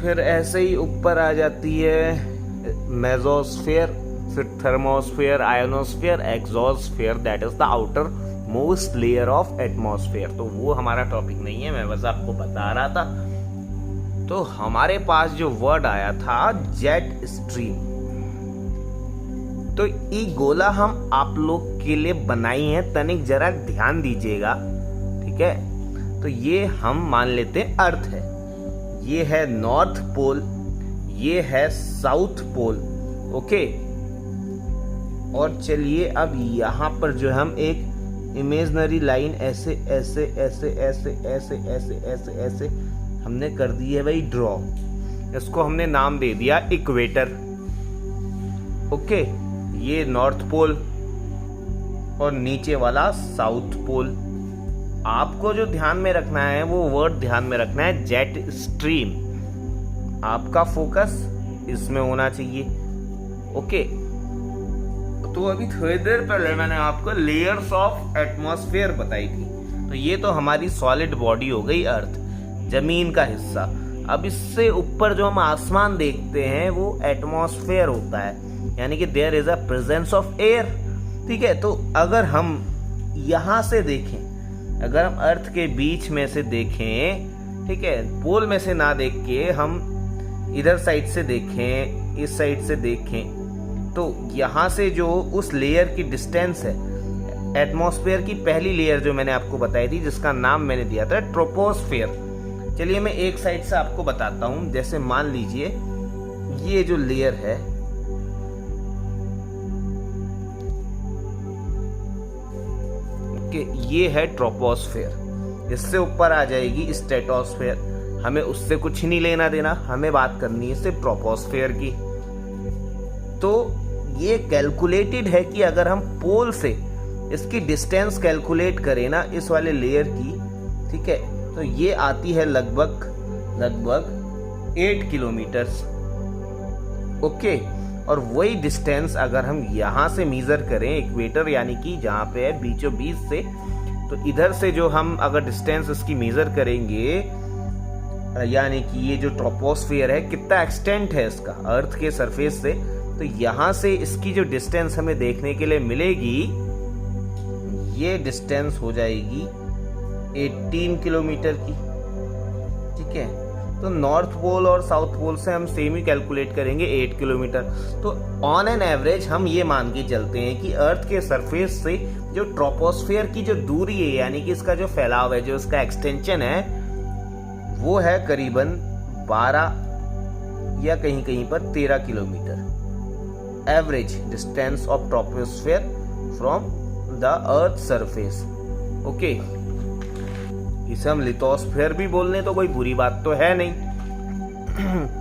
फिर ऐसे ही ऊपर आ जाती है मेसोस्फेयर, फिर thermosphere, ionosphere, exosphere, that is the outer most layer of atmosphere. तो वो हमारा टॉपिक नहीं है, मैं बस आपको बता रहा था। तो हमारे पास जो वर्ड आया था जेट स्ट्रीम, तो ये गोला हम आप लोग के लिए बनाई है, तनिक जरा ध्यान दीजिएगा, ठीक है। तो ये हम मान लेते हैं अर्थ है। ये है नॉर्थ पोल, ये है साउथ पोल। ओके, और चलिए अब यहाँ पर जो हम एक इमेजिनरी लाइन ऐसे ऐसे ऐसे ऐसे ऐसे ऐसे ऐसे ऐसे हमने कर दी है भाई ड्रॉ। इसको हमने नाम दे दिया इक्वेटर। ओके, ये नॉर्थ पोल और नीचे वाला साउथ पोल। आपको जो ध्यान में रखना है वो वर्ड ध्यान में रखना है जेट स्ट्रीम। आपका फोकस इसमें होना चाहिए। ओके, तो अभी थोड़ी देर पहले मैंने आपको लेयर्स ऑफ एटमॉस्फेयर बताई थी। तो ये तो हमारी सॉलिड बॉडी हो गई अर्थ, जमीन का हिस्सा। अब इससे ऊपर जो हम आसमान देखते हैं वो एटमॉस्फेयर होता है, यानी कि there is a presence of air. ठीक है, तो अगर हम यहाँ से देखें, अगर हम अर्थ के बीच में से देखें, ठीक है, पोल में से ना देख के हम इधर साइड से देखें, इस साइड से देखें, तो यहाँ से जो उस लेयर की डिस्टेंस है, एटमॉस्फेयर की पहली लेयर जो मैंने आपको बताई थी, जिसका नाम मैंने दिया था ट्रोपोस्फेयर। चलिए मैं एक साइड से आपको बताता हूं। जैसे मान लीजिए ये जो लेयर है, कि ये है ट्रोपोस्फेयर। इससे ऊपर आ जाएगी स्ट्रेटोस्फेयर। हमें उससे कुछ नहीं लेना देना, हमें बात करनी है सिर्फ ट्रोपोस्फेयर की। तो ये कैलकुलेटेड है कि अगर हम पोल से इसकी डिस्टेंस कैलकुलेट करें ना इस वाले लेयर की, ठीक है, तो ये आती है लगभग 8 किलोमीटर्स। ओके, और वही डिस्टेंस अगर हम यहाँ से मीजर करें इक्वेटर, यानी कि जहाँ पे है बीचों बीच से, तो इधर से जो हम अगर डिस्टेंस इसकी मीजर करेंगे, यानी कि ये जो ट्रोपोस्फेयर है कितना एक्सटेंट है इसका अर्थ के सरफेस से, तो यहाँ से इसकी जो डिस्टेंस हमें देखने के लिए मिलेगी, ये डिस्टेंस हो जाएगी 18 किलोमीटर की। ठीक है, तो नॉर्थ पोल और साउथ पोल से हम सेम ही कैलकुलेट करेंगे 8 किलोमीटर। तो ऑन एन एवरेज हम ये मान के चलते हैं कि अर्थ के सरफेस से जो ट्रोपोस्फेयर की जो दूरी है, यानी कि इसका जो फैलाव है, जो इसका एक्सटेंशन है, वो है करीबन 12 या कहीं कहीं पर 13 kilometre. Average distance of troposphere from the earth surface. Okay, इसे हम लिथोस्फेयर भी बोल लें तो कोई बुरी बात तो है नहीं।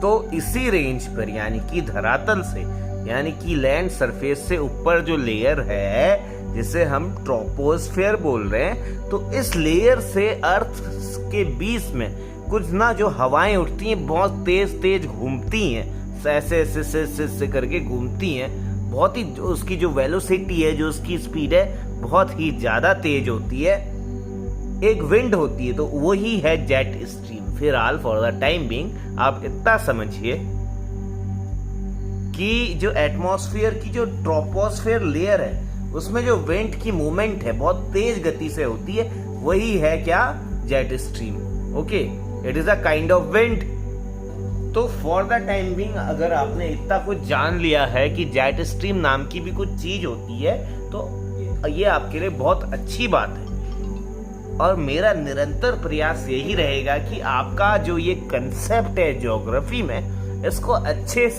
तो इसी रेंज पर, यानी कि धरातल से, यानी कि लैंड सरफेस से ऊपर जो लेयर है जिसे हम ट्रोपोस्फेयर बोल रहे हैं, तो इस लेयर से अर्थ के बीच में कुछ ना जो हवाएं उठती हैं, बहुत तेज तेज घूमती हैं, ऐसे ऐसे ऐसे करके घूमती हैं। बहुत ही उसकी जो वेलोसिटी है, जो उसकी स्पीड है, बहुत ही ज्यादा तेज होती है। एक विंड होती है, तो वही है जेट स्ट्रीम। फिलहाल फॉर द टाइम बीइंग आप इतना समझिए कि जो एटमॉस्फेयर की जो ट्रोपोस्फेयर लेयर है, उसमें जो विंड की मूवमेंट है बहुत तेज गति से होती है, वही है क्या, jet stream. Okay, it is a kind of wind. तो फॉर द टाइम बीइंग अगर आपने इतना कुछ जान लिया है कि जेट स्ट्रीम नाम की भी कुछ चीज होती है, तो ये आपके लिए बहुत अच्छी बात है। और मेरा निरंतर प्रयास यही रहेगा कि आपका जो ये कंसेप्ट है ज्योग्राफी में, इसको अच्छे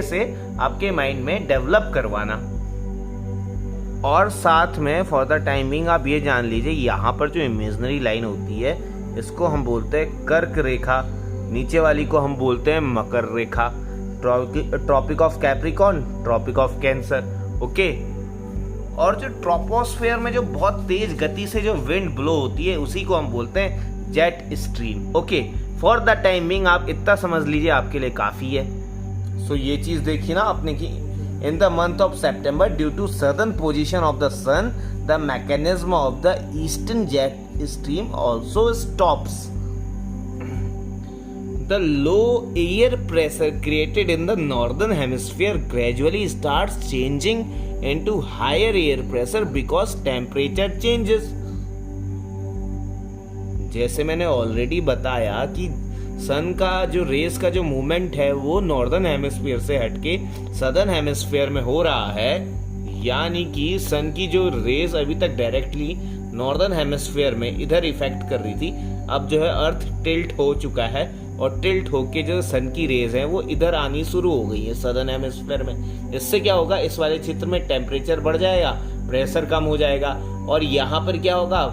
से आपके माइंड में डेवलप करवाना। और साथ में फॉर द टाइमिंग आप ये जान लीजिए, यहाँ पर जो इमेजिनरी लाइन होती है, इसको हम बोलते हैं कर्क रेखा, नीचे वाली को हम बोलते हैं मकर रेखा, tropic of Capricorn, tropic of Cancer. Okay, और जो ट्रोपोस्फेयर में जो बहुत तेज गति से जो विंड ब्लो होती है, उसी को हम बोलते हैं jet stream. Okay, for the timing आप इतना समझ लीजिए, आपके लिए काफी है। सो ये चीज देखिए ना आपने कि in the month of September, due to southern position of the sun, the mechanism of the eastern jet stream also stops. The low air pressure created in the northern hemisphere gradually starts changing into higher air pressure because temperature changes. जैसे मैंने already बताया कि सन का जो race का जो movement है वो नॉर्दर्न हेमिस्फीयर से हटके सदर्न हेमिस्फीयर में हो रहा है, यानी कि सन की जो रेस अभी तक डायरेक्टली नॉर्दर्न हेमिस्फीयर में इधर इफेक्ट कर रही थी, अब जो है अर्थ टिल्ट हो चुका है और टिल्ट होके जो सन की रेज है वो इधर आनी शुरू हो गई है सदर्न हेमिस्फीयर में। इससे क्या होगा, इस वाले क्षेत्र में टेम्परेचर बढ़ जाएगा, प्रेशर कम हो जाएगा, और यहाँ पर क्या होगा,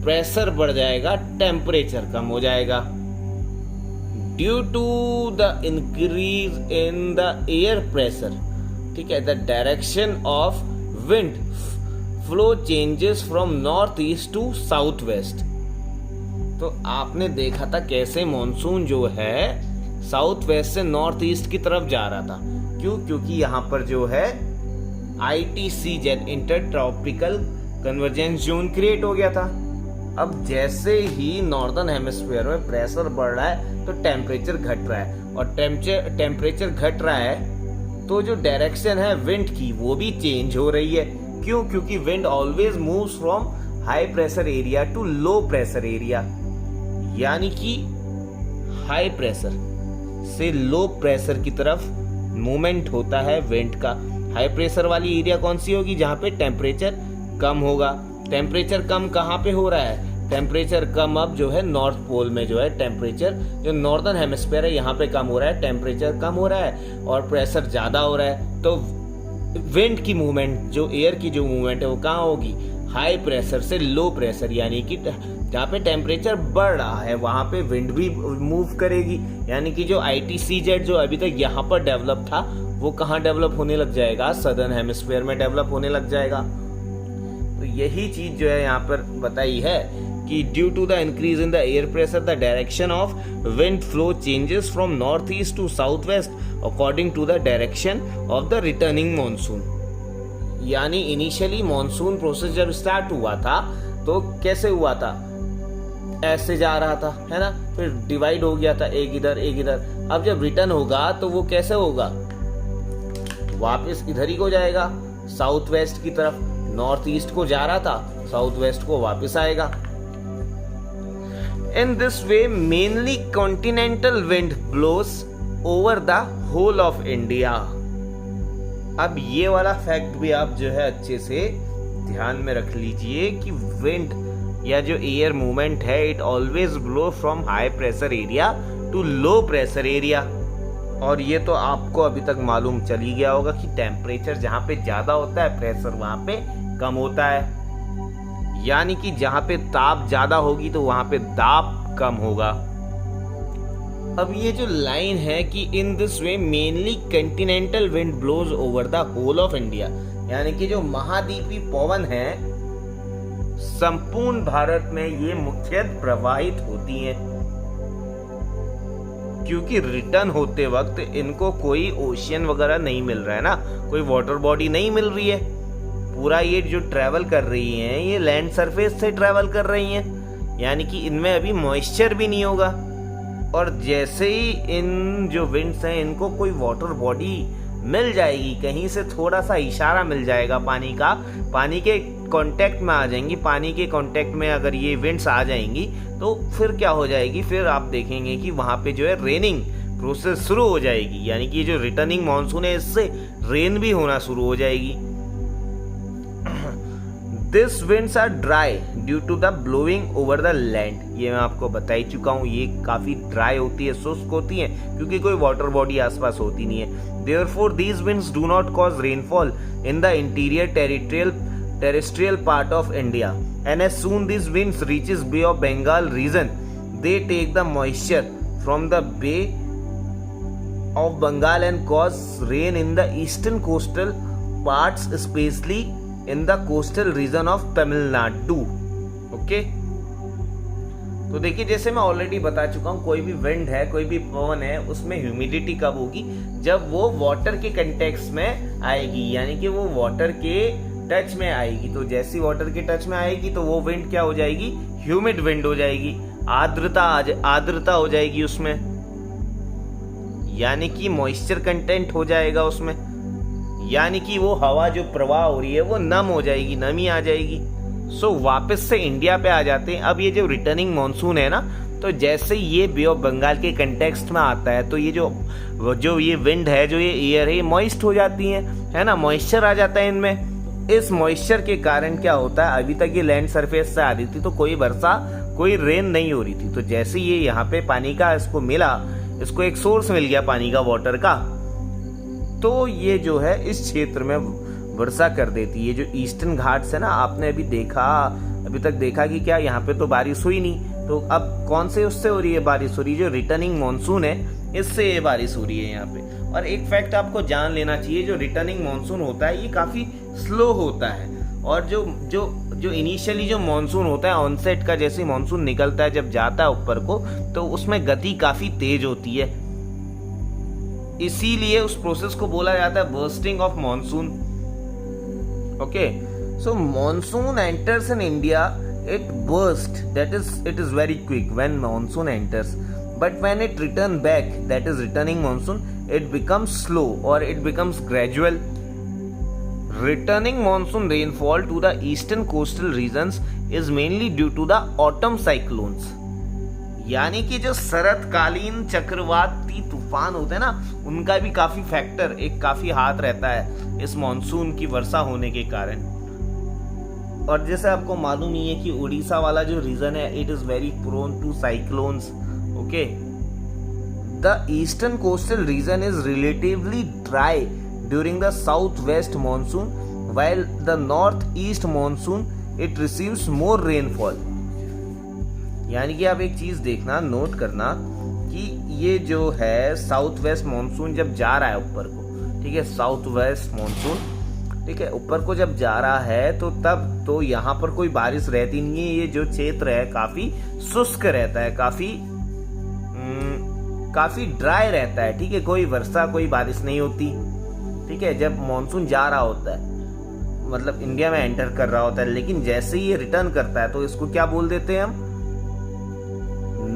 प्रेशर बढ़ जाएगा, टेम्परेचर कम हो जाएगा। Due to the increase in the air pressure, ठीक है, the direction of wind flow changes from north east to south west. तो आपने देखा था कैसे मॉनसून जो है साउथ वेस्ट से नॉर्थ ईस्ट की तरफ जा रहा था। क्यों? क्योंकि यहाँ पर जो है ITCZ inter tropical convergence zone create हो गया था। अब जैसे ही नॉर्दर्न हेमिस्फीयर में प्रेशर बढ़ रहा है तो टेम्परेचर घट रहा है, और टेम्परेचर घट रहा है तो जो डायरेक्शन है विंड की वो भी चेंज हो रही है। क्यों? क्योंकि wind always moves from high pressure area to low pressure area, यानी कि हाई प्रेशर से लो प्रेशर की तरफ मूवमेंट होता है विंड का। हाई प्रेशर वाली एरिया कौन सी होगी? जहां पे टेम्परेचर कम होगा। टेम्परेचर कम कहां पे हो रहा है? टेम्परेचर कम अब जो है नॉर्थ पोल में जो है टेम्परेचर, जो नॉर्दर्न हेमिस्फीयर है यहाँ पे कम हो रहा है, टेम्परेचर कम हो रहा है और प्रेशर ज्यादा हो रहा है। तो विंड की मूवमेंट, जो एयर की जो मूवमेंट है वो कहाँ होगी? हाई प्रेशर से लो प्रेशर, यानी कि जहाँ पे टेम्परेचर बढ़ रहा है वहां पे विंड भी मूव करेगी, यानी कि जो ITCZ जो अभी तक यहाँ पर डेवलप था वो कहाँ डेवलप होने लग जाएगा? सदर्न हेमिस्फीयर में डेवलप होने लग जाएगा। तो यही चीज जो है यहाँ पर बताई है कि due to the increase in the air pressure the direction of wind flow changes from north east to south west according to the direction of the returning monsoon. यानी इनिशियली मॉनसून प्रोसेस जब start हुआ था तो कैसे हुआ था? ऐसे जा रहा था, है ना, फिर डिवाइड हो गया था, एक इधर एक इधर। अब जब रिटर्न होगा तो वो कैसे होगा? वापस इधर ही को जाएगा, साउथ वेस्ट की तरफ। नॉर्थ ईस्ट को जा रहा था, साउथ वेस्ट को वापस आएगा। In this way, mainly continental wind blows over the whole of India. अब ये वाला फैक्ट भी आप जो है अच्छे से ध्यान में रख लीजिए कि विंड या जो एयर मूवमेंट है it always blow from high pressure area to low pressure area. और ये तो आपको अभी तक मालूम चल ही गया होगा कि टेम्परेचर जहाँ पे ज्यादा होता है प्रेशर वहां पे कम होता है, यानी कि जहां पे ताप ज्यादा होगी तो वहां पे दाब कम होगा। अब ये जो लाइन है कि in this way mainly continental wind blows over the whole of India, यानी कि जो महाद्वीपीय पवन है संपूर्ण भारत में ये मुख्यतः प्रवाहित होती हैं, क्योंकि रिटर्न होते वक्त इनको कोई ओशियन वगैरह नहीं मिल रहा है ना, कोई वाटर बॉडी नहीं मिल रही है। पूरा ये जो ट्रैवल कर रही हैं ये लैंड सरफेस से ट्रैवल कर रही हैं, यानी कि इनमें अभी मॉइस्चर भी नहीं होगा। और जैसे ही इन जो विंड्स हैं इनको कोई वाटर बॉडी मिल जाएगी, कहीं से थोड़ा सा इशारा मिल जाएगा पानी का, पानी के कांटेक्ट में आ जाएंगी, पानी के कांटेक्ट में अगर ये विंड्स आ जाएंगी तो फिर क्या हो जाएगी, फिर आप देखेंगे कि वहां पे जो है रेनिंग प्रोसेस शुरू हो जाएगी, यानी कि जो रिटर्निंग मॉनसून है इससे रेन भी होना शुरू हो जाएगी। This winds are dry due to the blowing over the land. ये मैं आपको बता ही चुका हूँ, ये काफी ड्राई होती है, शुष्क होती है, क्योंकि कोई वाटर बॉडी आसपास होती नहीं है। Therefore these winds do not cause rainfall in the interior terrestrial part of India, and as soon these winds reaches Bay of Bengal region, they take the moisture from the Bay of Bengal and cause rain in the eastern coastal parts, especially in the coastal region of Tamil Nadu. Okay? तो देखिए जैसे मैं already बता चुका हूँ, कोई भी wind है, कोई भी पवन है, उसमें ह्यूमिडिटी कब होगी? जब वो वाटर के कंटेक्स्ट में आएगी, यानी कि वो वाटर के टच में आएगी। तो जैसी वाटर के टच में आएगी तो वो विंड क्या हो जाएगी? ह्यूमिड विंड हो जाएगी, आर्द्रता हो जाएगी उसमें, यानी कि मॉइस्चर कंटेंट हो जाएगा उसमें, यानी कि वो हवा जो प्रवाह हो रही है वो नम हो जाएगी, नमी आ जाएगी। सो वापस से इंडिया पे आ जाते हैं। अब ये जो रिटर्निंग मॉनसून है ना, तो जैसे ये बे ऑफ बंगाल के कंटेक्स्ट में आता है तो ये जो ये विंड है, जो ये एयर है, ये मॉइस्ट हो जाती है ना, मॉइस्चर आ जाता है इनमें। इस मॉइस्चर के कारण क्या होता है, अभी तक ये लैंड सरफेस से आ रही थी तो कोई वर्षा, कोई रेन नहीं हो रही थी। तो जैसे ये यहाँ पे पानी का इसको मिला, इसको एक सोर्स मिल गया पानी का, वाटर का, तो ये जो है इस क्षेत्र में वर्षा कर देती है। ये जो ईस्टर्न घाट्स है ना, आपने अभी तक देखा कि क्या यहाँ पे तो बारिश हुई नहीं, तो अब कौन से उससे हो रही है बारिश हो रही है, जो रिटर्निंग मानसून है इससे ये बारिश हो रही है यहाँ पे। और एक फैक्ट आपको जान लेना चाहिए, जो रिटर्निंग मानसून होता है ये काफी स्लो होता है, और जो इनिशियली जो मानसून होता है ऑनसेट का, जैसे मानसून निकलता है जब जाता है ऊपर को, तो उसमें गति काफी तेज होती है, इसीलिए उस प्रोसेस को बोला जाता है bursting of monsoon. Okay, so monsoon enters in India, it burst, that is it is very quick when monsoon enters, but when it return back, that is returning monsoon, it becomes slow or it becomes gradual. Returning monsoon rainfall to the eastern coastal regions is mainly due to the autumn cyclones, यानी कि जो शरतकालीन चक्रवाती तूफान होते हैं ना, उनका भी काफी फैक्टर, एक काफी हाथ रहता है इस मानसून की वर्षा होने के कारण। और जैसे आपको मालूम ही है कि उड़ीसा वाला जो रीजन है, it is very prone to cyclones. Okay, the eastern coastal region is relatively dry during the south west monsoon, while the north east monsoon it receives more rainfall. यानी कि आप एक चीज देखना, नोट करना कि ये जो है साउथ वेस्ट मानसून जब जा रहा है ऊपर को, ठीक है, साउथ वेस्ट मानसून, ठीक है, ऊपर को जब जा रहा है तो तब तो यहाँ पर कोई बारिश रहती नहीं है। ये जो क्षेत्र है काफी शुष्क रहता है, काफी ड्राई रहता है, ठीक है, कोई वर्षा कोई बारिश नहीं होती, ठीक है, जब मानसून जा रहा होता है, मतलब इंडिया में एंटर कर रहा होता है। लेकिन जैसे ही ये रिटर्न करता है तो इसको क्या बोल देते हैं हम,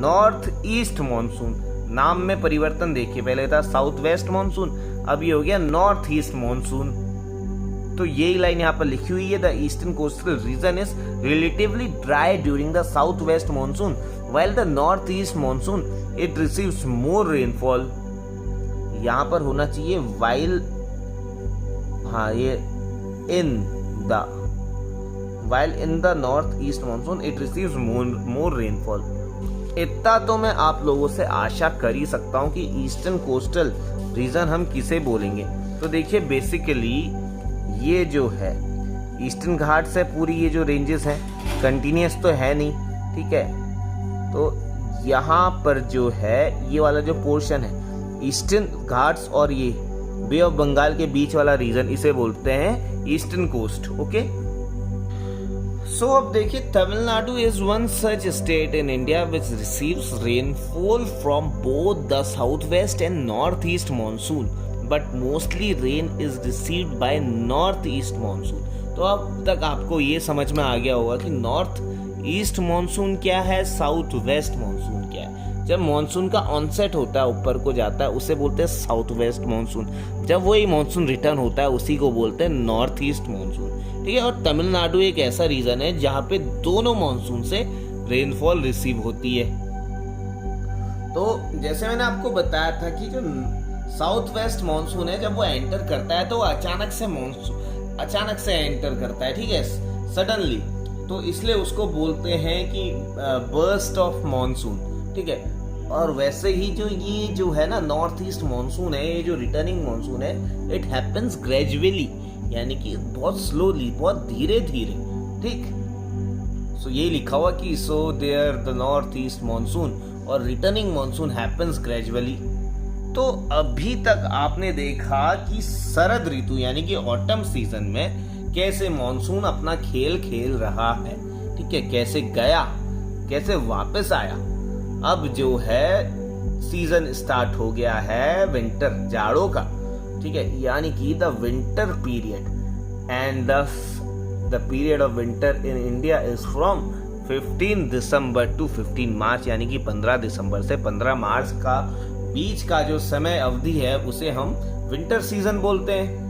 नॉर्थ ईस्ट मानसून। नाम में परिवर्तन देखिए, पहले था साउथ वेस्ट मानसून, अब ये हो गया नॉर्थ ईस्ट मानसून। तो यही लाइन यहाँ पर लिखी हुई है, the eastern coastal region is relatively dry during the south west monsoon, while the north east monsoon it receives more rainfall. यहाँ पर होना चाहिए व्हाइल, हाँ ये while in the north east monsoon it receives more rainfall। इतना तो मैं आप लोगों से आशा कर ही सकता हूँ कि ईस्टर्न कोस्टल रीजन हम किसे बोलेंगे। तो देखिए बेसिकली ये जो है ईस्टर्न घाट से पूरी ये जो रेंजेस हैं कंटिन्यूस तो है नहीं, ठीक है, तो यहाँ पर जो है ये वाला जो पोर्शन है ईस्टर्न घाट्स और ये बे ऑफ बंगाल के बीच वाला रीजन, इसे बोलते हैं ईस्टर्न कोस्ट। ओके, सो अब देखिए Tamil Nadu is one such state in India which receives rainfall from both the south waste and north east monsoon, but mostly rain is received by north east monsoon. तो अब तक आपको ये समझ में आ गया होगा कि नॉर्थ ईस्ट मानसून क्या है, साउथ वेस्ट मानसून क्या है। जब मानसून का ऑनसेट होता है ऊपर को जाता है उसे बोलते हैं साउथ वेस्ट मानसून, जब वही मानसून रिटर्न होता है उसी को बोलते हैं नॉर्थ ईस्ट मानसून, ठीक है। और तमिलनाडु एक ऐसा रीजन है जहाँ पे दोनों मानसून से रेनफॉल रिसीव होती है। तो जैसे मैंने आपको बताया था कि जो साउथ वेस्ट मानसून है जब वो एंटर करता है तो वो अचानक से एंटर करता है, ठीक है, सडनली, तो इसलिए उसको बोलते हैं कि बर्स्ट ऑफ मानसून, ठीक है। और वैसे ही जो ये जो है ना नॉर्थ ईस्ट मानसून है, ये जो रिटर्निंग मानसून है, इट हैपेंस ग्रेजुअली, यानी कि बहुत स्लोली, बहुत धीरे धीरे, ठीक। सो ये लिखा हुआ कि so there the north east monsoon और रिटर्निंग मानसून हैपेंस ग्रेजुअली। तो अभी तक आपने देखा कि शरद ऋतु यानी कि ऑटम सीजन में कैसे मानसून अपना खेल खेल रहा है, ठीक है, कैसे गया, कैसे वापस आया। अब जो है सीजन स्टार्ट हो गया है विंटर, जाड़ों का, ठीक है, यानी कि the winter period, and the period of winter in India is from 15 December to 15 March, यानी कि 15 दिसंबर से 15 मार्च का बीच का जो समय अवधि है उसे हम विंटर सीजन बोलते हैं।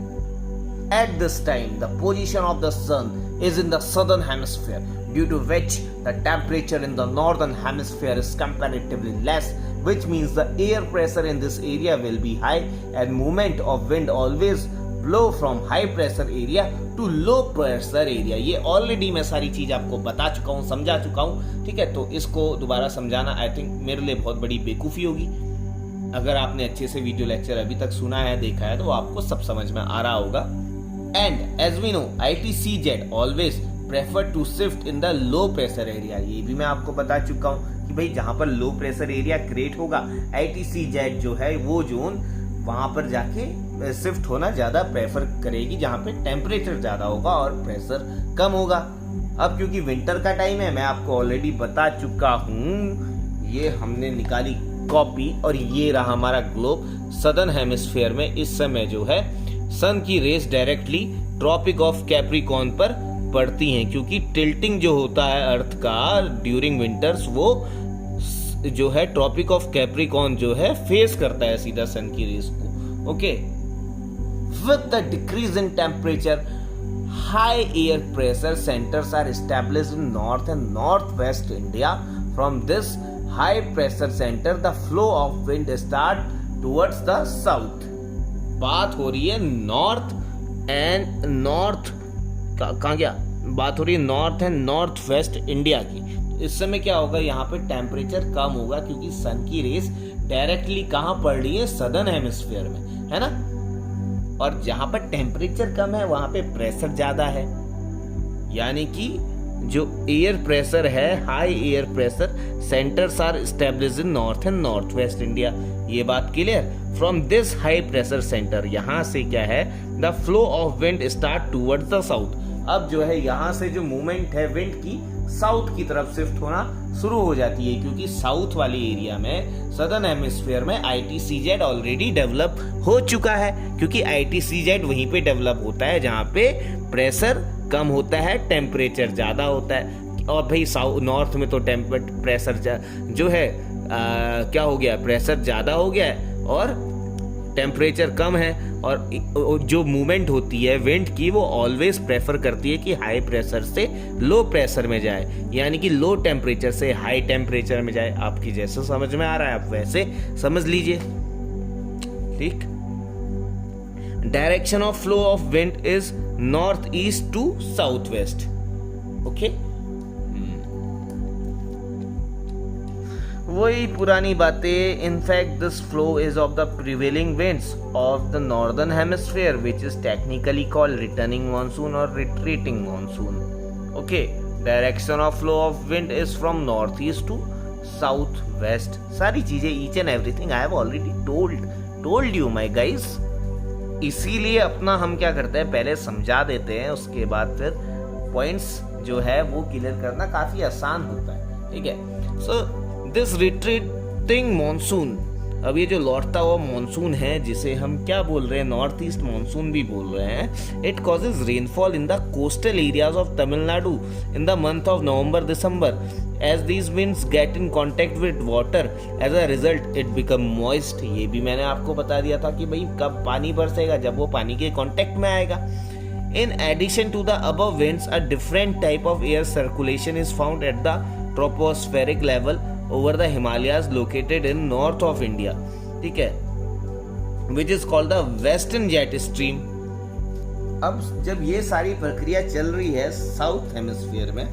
At this time, the position of the sun is in the southern hemisphere, due to which the temperature in the northern hemisphere is comparatively less, which means the air pressure in this area will be high and movement of wind always blow from high pressure area to low pressure area. ये already मैं सारी चीज आपको बता चुका हूँ, समझा चुका हूँ, ठीक है। तो इसको दोबारा समझाना आई थिंक मेरे लिए बहुत बड़ी बेवकूफ़ी होगी। अगर आपने अच्छे से वीडियो लेक्चर अभी तक सुना है, देखा है, तो आपको सब समझ में आ रहा होगा। And as we know ITCZ always prefer to shift in the low pressure area. ये भी मैं आपको बता चुका हूँ कि भाई जहां पर लो प्रेशर एरिया क्रिएट होगा, ITCZ जो है वो जोन वहां पर जाके शिफ्ट होना ज्यादा प्रेफर करेगी, जहां पे टेम्परेचर ज्यादा होगा और प्रेशर कम होगा। अब क्योंकि विंटर का टाइम है, मैं आपको ऑलरेडी बता चुका हूँ, ये हमने निकाली कॉपी और ये रहा हमारा ग्लोब। सदर्न हेमिस्फीयर में इस समय जो है सन की rays directly Tropic of Capricorn पर पड़ती हैं, क्योंकि टिल्टिंग जो होता है अर्थ का ड्यूरिंग विंटर्स, वो जो है ट्रॉपिक ऑफ कैप्रिकॉर्न जो है फेस करता है सीधा सन की रेस को। Okay, with the decrease in temperature high air pressure centres are established in north and north west India. From this high pressure centre the flow of wind start towards the south. बात हो रही है north and north कहाँ गया, बात हो रही है north and north west India की। इस समय क्या होगा, यहाँ पे टेम्परेचर कम होगा क्योंकि सन की रेस डायरेक्टली कहाँ पड़ रही है, सदर्न हेमिस्फीयर में, है ना। और जहां पर टेम्परेचर कम है वहां पे प्रेशर ज्यादा है, यानी कि जो एयर प्रेशर है, high air pressure centres are established in north and north west India. ये बात clear. From this high pressure centre, यहां से क्या है, the flow of wind start towards the south. अब जो है यहाँ से जो मूवमेंट है विंड की, साउथ की तरफ शिफ्ट होना शुरू हो जाती है, क्योंकि साउथ वाले एरिया में सदर्न हेमिस्फीयर में ITCZ ऑलरेडी डेवलप हो चुका है, क्योंकि ITCZ वहीं पे डेवलप होता है जहाँ पे प्रेशर कम होता है, टेम्परेचर ज्यादा होता है। और भाई साउथ नॉर्थ में तो प्रेशर जो है क्या हो गया, प्रेशर ज्यादा हो गया है और टेम्परेचर कम है, और जो मूवमेंट होती है विंड की वो ऑलवेज प्रेफर करती है कि हाई प्रेशर से लो प्रेशर में जाए, यानी कि लो टेम्परेचर से हाई टेम्परेचर में जाए। आपकी जैसे समझ में आ रहा है आप वैसे समझ लीजिए, ठीक। Direction of flow of wind is north east to south west. Okay, वही पुरानी बातें। In fact this flow is of the prevailing winds of the northern hemisphere which is technically called returning monsoon और retreating monsoon. Okay, direction of flow of wind is from north east to south west. सारी चीजें each and everything I have already told you my guys. इसीलिए अपना हम क्या करते हैं, पहले समझा देते हैं, उसके बाद फिर पॉइंट्स जो है वो क्लियर करना काफी आसान होता है, ठीक है। सो दिस रिट्रीटिंग मॉनसून, अब ये जो लौटता हुआ मॉनसून है जिसे हम क्या बोल रहे हैं, नॉर्थ ईस्ट मॉनसून भी बोल रहे हैं, it causes rainfall in the coastal areas of Tamil Nadu in the month of November December. As these winds get in contact with water, as a result it become moist. ये भी मैंने आपको बता दिया था कि भाई कब पानी बरसेगा, जब वो पानी के कॉन्टेक्ट में आएगा। In addition to the above winds, a different type of air circulation is found at the tropospheric level over the Himalayas located in north of India, ठीक है, which is called the western jet stream। अब जब ये सारी प्रक्रिया चल रही है साउथ हेमिस्फीयर में,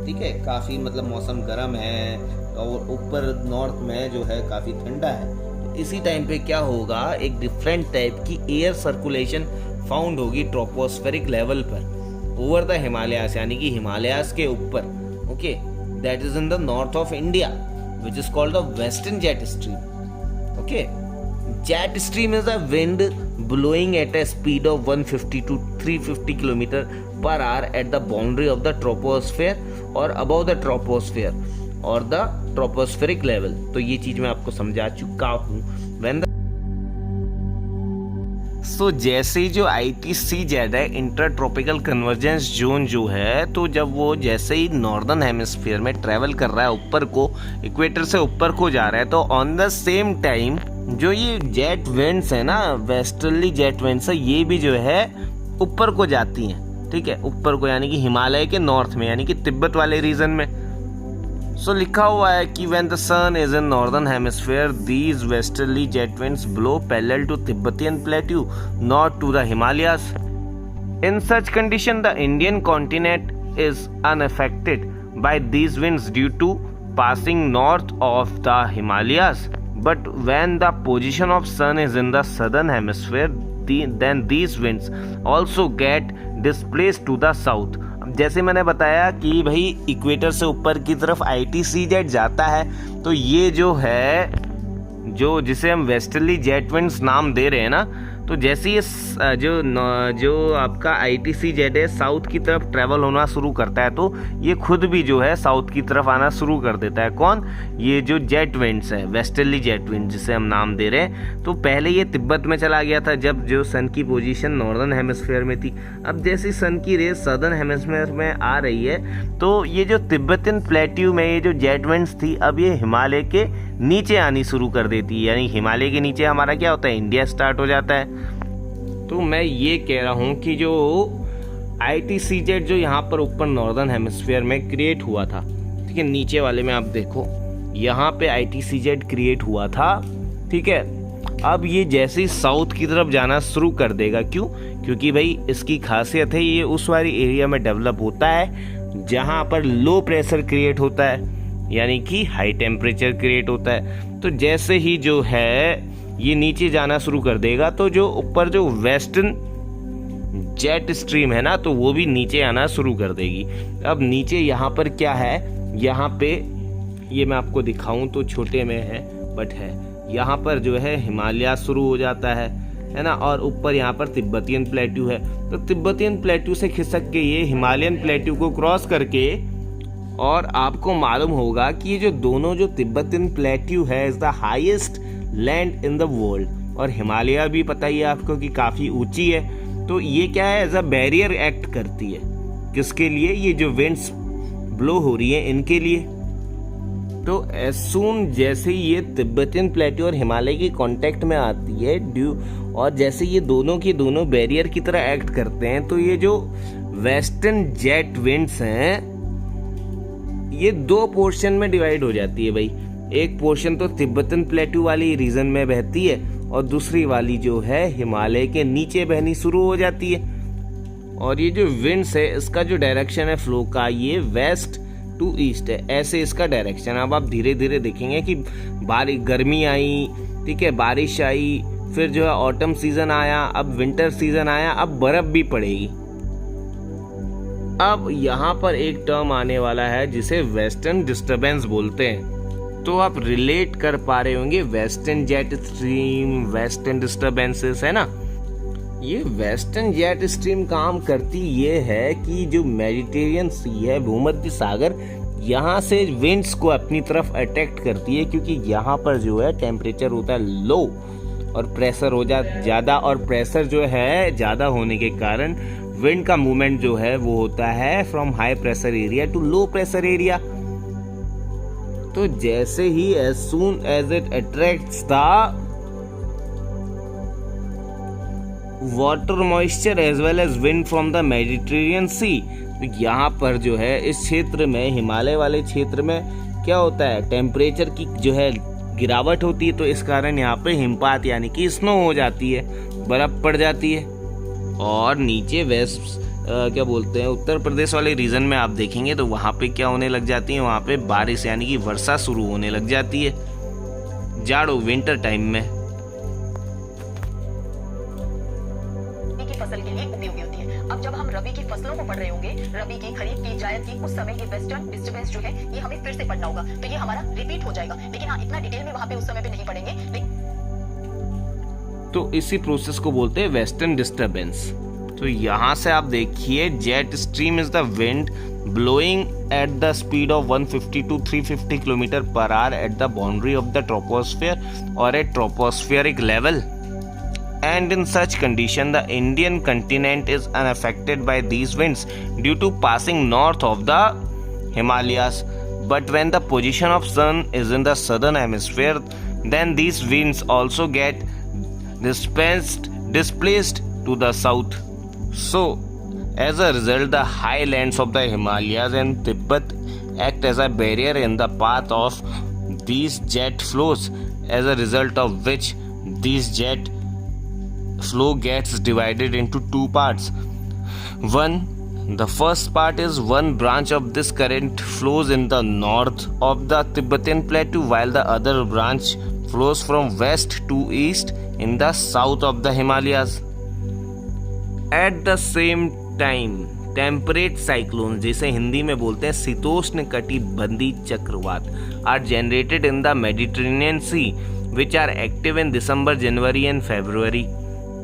ठीक है, काफी मतलब मौसम गर्म है और ऊपर नॉर्थ में जो है काफी ठंडा है, तो इसी टाइम पे क्या होगा, एक डिफरेंट टाइप की एयर सर्कुलेशन फाउंड होगी ट्रोपोस्फेरिक लेवल पर ओवर द हिमालयास, यानी कि हिमालयास के ऊपर। Okay, that is in the north of India which is called the western jet stream. Okay, jet stream is a wind blowing at a speed of 150 to 350 km per hour at the boundary of the troposphere or above the troposphere or the tropospheric level। तो ये चीज मैं आपको समझा चुका हूँ। When the तो जैसे ही जो ITCZ है, इंटर ट्रॉपिकल कन्वर्जेंस जोन जो है, तो जब वो जैसे ही नॉर्दर्न हेमिस्फीयर में ट्रैवल कर रहा है ऊपर को, इक्वेटर से ऊपर को जा रहा है, तो ऑन द सेम टाइम जो ये जेट विंड्स है ना, वेस्टर्ली जेट विंड्स है, ये भी जो है ऊपर को जाती हैं, ठीक है, ऊपर को, यानी कि हिमालय के नॉर्थ में, यानी कि तिब्बत वाले रीजन में। सो लिखा हुआ है कि when the sun is in northern hemisphere, these westerly jet winds blow parallel to Tibetan plateau, not to the Himalayas. In such condition, the Indian continent is unaffected by these winds due to passing north of the Himalayas. But when the position of sun is in the southern hemisphere, then these winds also get displaced to the south. जैसे मैंने बताया कि भाई equator से ऊपर की तरफ ITC जाता है, तो ये जो है जो जिसे हम वेस्टर्ली जेट विंड्स नाम दे रहे हैं ना, तो जैसे ये जो आपका ITC है साउथ की तरफ ट्रैवल होना शुरू करता है, तो ये खुद भी जो है साउथ की तरफ आना शुरू कर देता है। कौन? ये जो जेट विंड्स है, वेस्टर्ली जेट विंड जिसे हम नाम दे रहे हैं। तो पहले ये तिब्बत में चला गया था जब जो सन की पोजीशन नॉर्दर्न हेमिस्फीयर में थी। अब जैसे सन की रेस सदर्न हेमिस्फीयर में आ रही है, तो ये जो तिब्बतन प्लेट्यू में ये जो जेट विंड्स थी, अब ये हिमालय के नीचे आनी शुरू कर देती है। यानी हिमालय के नीचे हमारा क्या होता है? इंडिया स्टार्ट हो जाता है। तो मैं ये कह रहा हूँ कि जो ITC जो यहाँ पर ऊपर नॉर्दर्न हेमिस्फीयर में क्रिएट हुआ था, ठीक है, नीचे वाले में आप देखो यहाँ पे ITC क्रिएट हुआ था, ठीक है। अब ये जैसे ही साउथ की तरफ जाना शुरू कर देगा। क्यों? क्योंकि भाई इसकी खासियत है ये उस वाली एरिया में डेवलप होता है जहाँ पर लो प्रेशर क्रिएट होता है, यानी कि हाई टेम्परेचर क्रिएट होता है। तो जैसे ही जो है ये नीचे जाना शुरू कर देगा, तो जो ऊपर जो वेस्टर्न जेट स्ट्रीम है ना, तो वो भी नीचे आना शुरू कर देगी। अब नीचे यहाँ पर क्या है, यहाँ पे ये मैं आपको दिखाऊं तो छोटे में है, बट है यहाँ पर जो है हिमालय शुरू हो जाता है ना, और ऊपर यहाँ पर तिब्बतियन प्लेट्यू है। तो तिब्बतियन प्लेट्यू से खिसक के ये हिमालयन प्लेट्यू को क्रॉस करके, और आपको मालूम होगा कि ये जो दोनों जो तिब्बतियन प्लेट्यू है is the highest land in the world, और हिमालय भी पता ही है आपको कि काफ़ी ऊंची है। तो ये क्या है, एज अ बैरियर एक्ट करती है। किसके लिए? ये जो विंड्स ब्लो हो रही है इनके लिए। तो एज सून जैसे ये तिब्बतियन प्लेट्यू और हिमालय की कांटेक्ट में आती है और जैसे ये दोनों की दोनों बैरियर की तरह एक्ट करते हैं, तो ये जो वेस्टर्न जेट विंड्स हैं ये दो पोर्शन में डिवाइड हो जाती है भाई। एक पोर्शन तो तिब्बतन प्लेट्यू वाली रीजन में बहती है, और दूसरी वाली जो है हिमालय के नीचे बहनी शुरू हो जाती है। और ये जो विंड्स है इसका जो डायरेक्शन है फ्लो का, ये वेस्ट टू ईस्ट है, ऐसे इसका डायरेक्शन। अब आप धीरे धीरे देखेंगे कि गर्मी आई, ठीक है, बारिश आई, फिर जो है ऑटम सीजन आया, अब विंटर सीजन आया, अब बर्फ भी पड़ेगी। अब यहाँ पर एक टर्म आने वाला है जिसे वेस्टर्न डिस्टर्बेंस बोलते हैं। तो आप रिलेट कर पा रहे होंगे, western jet stream, western disturbances, है ना। ये वेस्टर्न जेट स्ट्रीम काम करती ये है कि जो मेडिटेरियन सी है, भूमध्य सागर, यहाँ से विंड्स को अपनी तरफ अट्रैक्ट करती है, क्योंकि यहाँ पर जो है टेम्परेचर होता है लो और प्रेशर हो जाता ज़्यादा, और प्रेशर जो है ज़्यादा होने के कारण विंड का मूवमेंट जो है वो होता है from high pressure area to low pressure area. तो जैसे ही as soon as it attracts the water moisture as well as wind from the Mediterranean Sea, तो यहाँ पर जो है इस क्षेत्र में, हिमालय वाले क्षेत्र में क्या होता है, टेम्परेचर की जो है गिरावट होती है। तो इस कारण यहाँ पे हिमपात यानी कि स्नो हो जाती है, बर्फ पड़ जाती है। और नीचे वेस्ट क्या बोलते हैं, उत्तर प्रदेश वाले रीजन में आप देखेंगे तो वहाँ पे क्या होने लग जाती है, वहाँ पे बारिश यानी कि वर्षा शुरू होने लग जाती है जाड़ों विंटर टाइम में। की फसल के लिए उपयोगी होती है। अब जब हम रबी की फसलों को पढ़ रहे होंगे, रबी की, खरीफ की, जायद की, उस समय ये वेस्टर्न डिस्टर्बेंस जो है ये हमें फिर से पढ़ना होगा, तो ये हमारा रिपीट हो जाएगा। लेकिन हाँ, इतना डिटेल में वहाँ पे उस समय पे नहीं पढ़ेंगे। तो इसी प्रोसेस को बोलते हैं वेस्टर्न डिस्टर्बेंस। तो यहाँ से आप देखिए, jet stream is the wind blowing at the speed of 150 to 350 km per hour at the boundary of the troposphere or at tropospheric level. And in such condition, the Indian continent is unaffected by these winds due to passing north of the Himalayas. But when the position of sun is in the southern hemisphere, then these winds also get displaced to the south. So, as a result, the highlands of the Himalayas and Tibet act as a barrier in the path of these jet flows, as a result of which these jet flow gets divided into two parts. The first part is one branch of this current flows in the north of the Tibetan plateau, while the other branch flows from west to east in the south of the Himalayas. At the same time, temperate cyclone, जिसे हिंदी में बोलते हैं शीतोष्ण कटिबंधी चक्रवात, are generated in the Mediterranean sea which are active in December, January and February.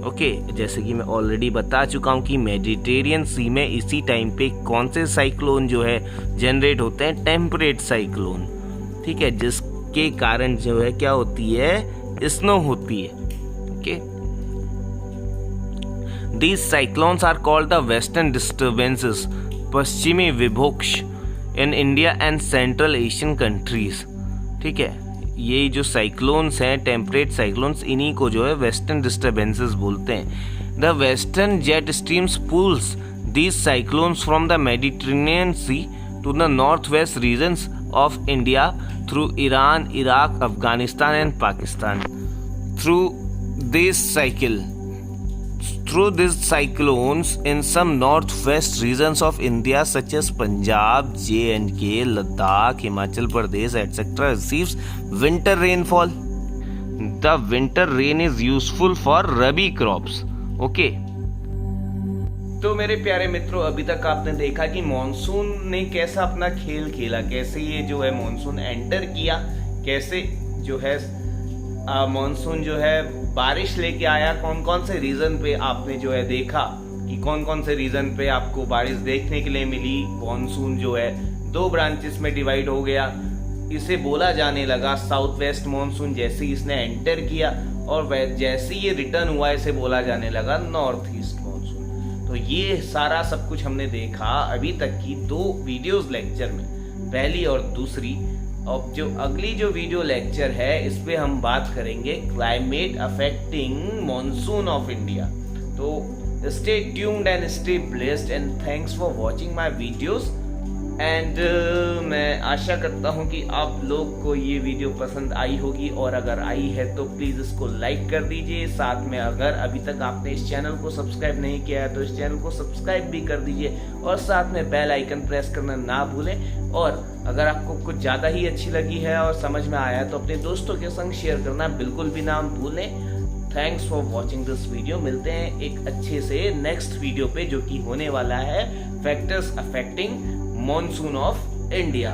Okay, जैसे कि मैं ऑलरेडी बता चुका हूँ कि मेडिटेरियन सी में इसी टाइम पे कौन से साइक्लोन जो है जनरेट होते हैं, टेम्परेट साइक्लोन. ठीक है, जिसके कारण जो है क्या होती है, स्नो होती है. Okay, These cyclones are called the western disturbances, पश्चिमी विभोक्ष in India and Central Asian countries. ठीक है, ये जो साइक्लोन्स हैं, टेम्परेट साइक्लोन्स, इन्हीं को जो है वेस्टर्न डिस्टर्बेंसेस बोलते हैं. The western jet streams pulls these cyclones from the Mediterranean Sea to the northwest regions of India through Iran, Iraq, Afghanistan and Pakistan. Through these cyclones in some northwest regions of India such as Punjab, J&K, Ladakh, Himachal Pradesh, etc. receives winter rainfall. The winter rain is useful for rabi crops. Okay. तो मेरे प्यारे मित्रों, अभी तक आपने देखा कि monsoon ने कैसा अपना खेल खेला, कैसे ये जो है मॉनसून एंटर किया, कैसे जो है मॉनसून जो है बारिश लेके आया, कौन कौन से रीजन पे आपने जो है देखा कि कौन कौन से रीजन पे आपको बारिश देखने के लिए मिली. मॉनसून जो है दो ब्रांचेस में डिवाइड हो गया. इसे बोला जाने लगा साउथ वेस्ट मॉनसून जैसे ही इसने एंटर किया, और जैसे ये रिटर्न हुआ इसे बोला जाने लगा नॉर्थ ईस्ट मॉनसून. तो ये सारा सब कुछ हमने देखा अभी तक की दो वीडियोस लेक्चर में, पहली और दूसरी. अब जो अगली जो वीडियो लेक्चर है इस पे हम बात करेंगे climate affecting monsoon of India. तो stay tuned and stay blessed and thanks for watching my videos. And मैं आशा करता हूँ कि आप लोग को ये वीडियो पसंद आई होगी, और अगर आई है तो प्लीज़ इसको लाइक कर दीजिए. साथ में अगर अभी तक आपने इस चैनल को सब्सक्राइब नहीं किया है तो इस चैनल को सब्सक्राइब भी कर दीजिए, और साथ में बेल आइकन प्रेस करना ना भूलें. और अगर आपको कुछ ज़्यादा ही अच्छी लगी है और समझ में आया है तो अपने दोस्तों के संग शेयर करना बिल्कुल भी ना भूलें. Thanks for watching this video. मिलते हैं एक अच्छे से नेक्स्ट वीडियो पे, जो कि होने वाला है factors affecting monsoon of India.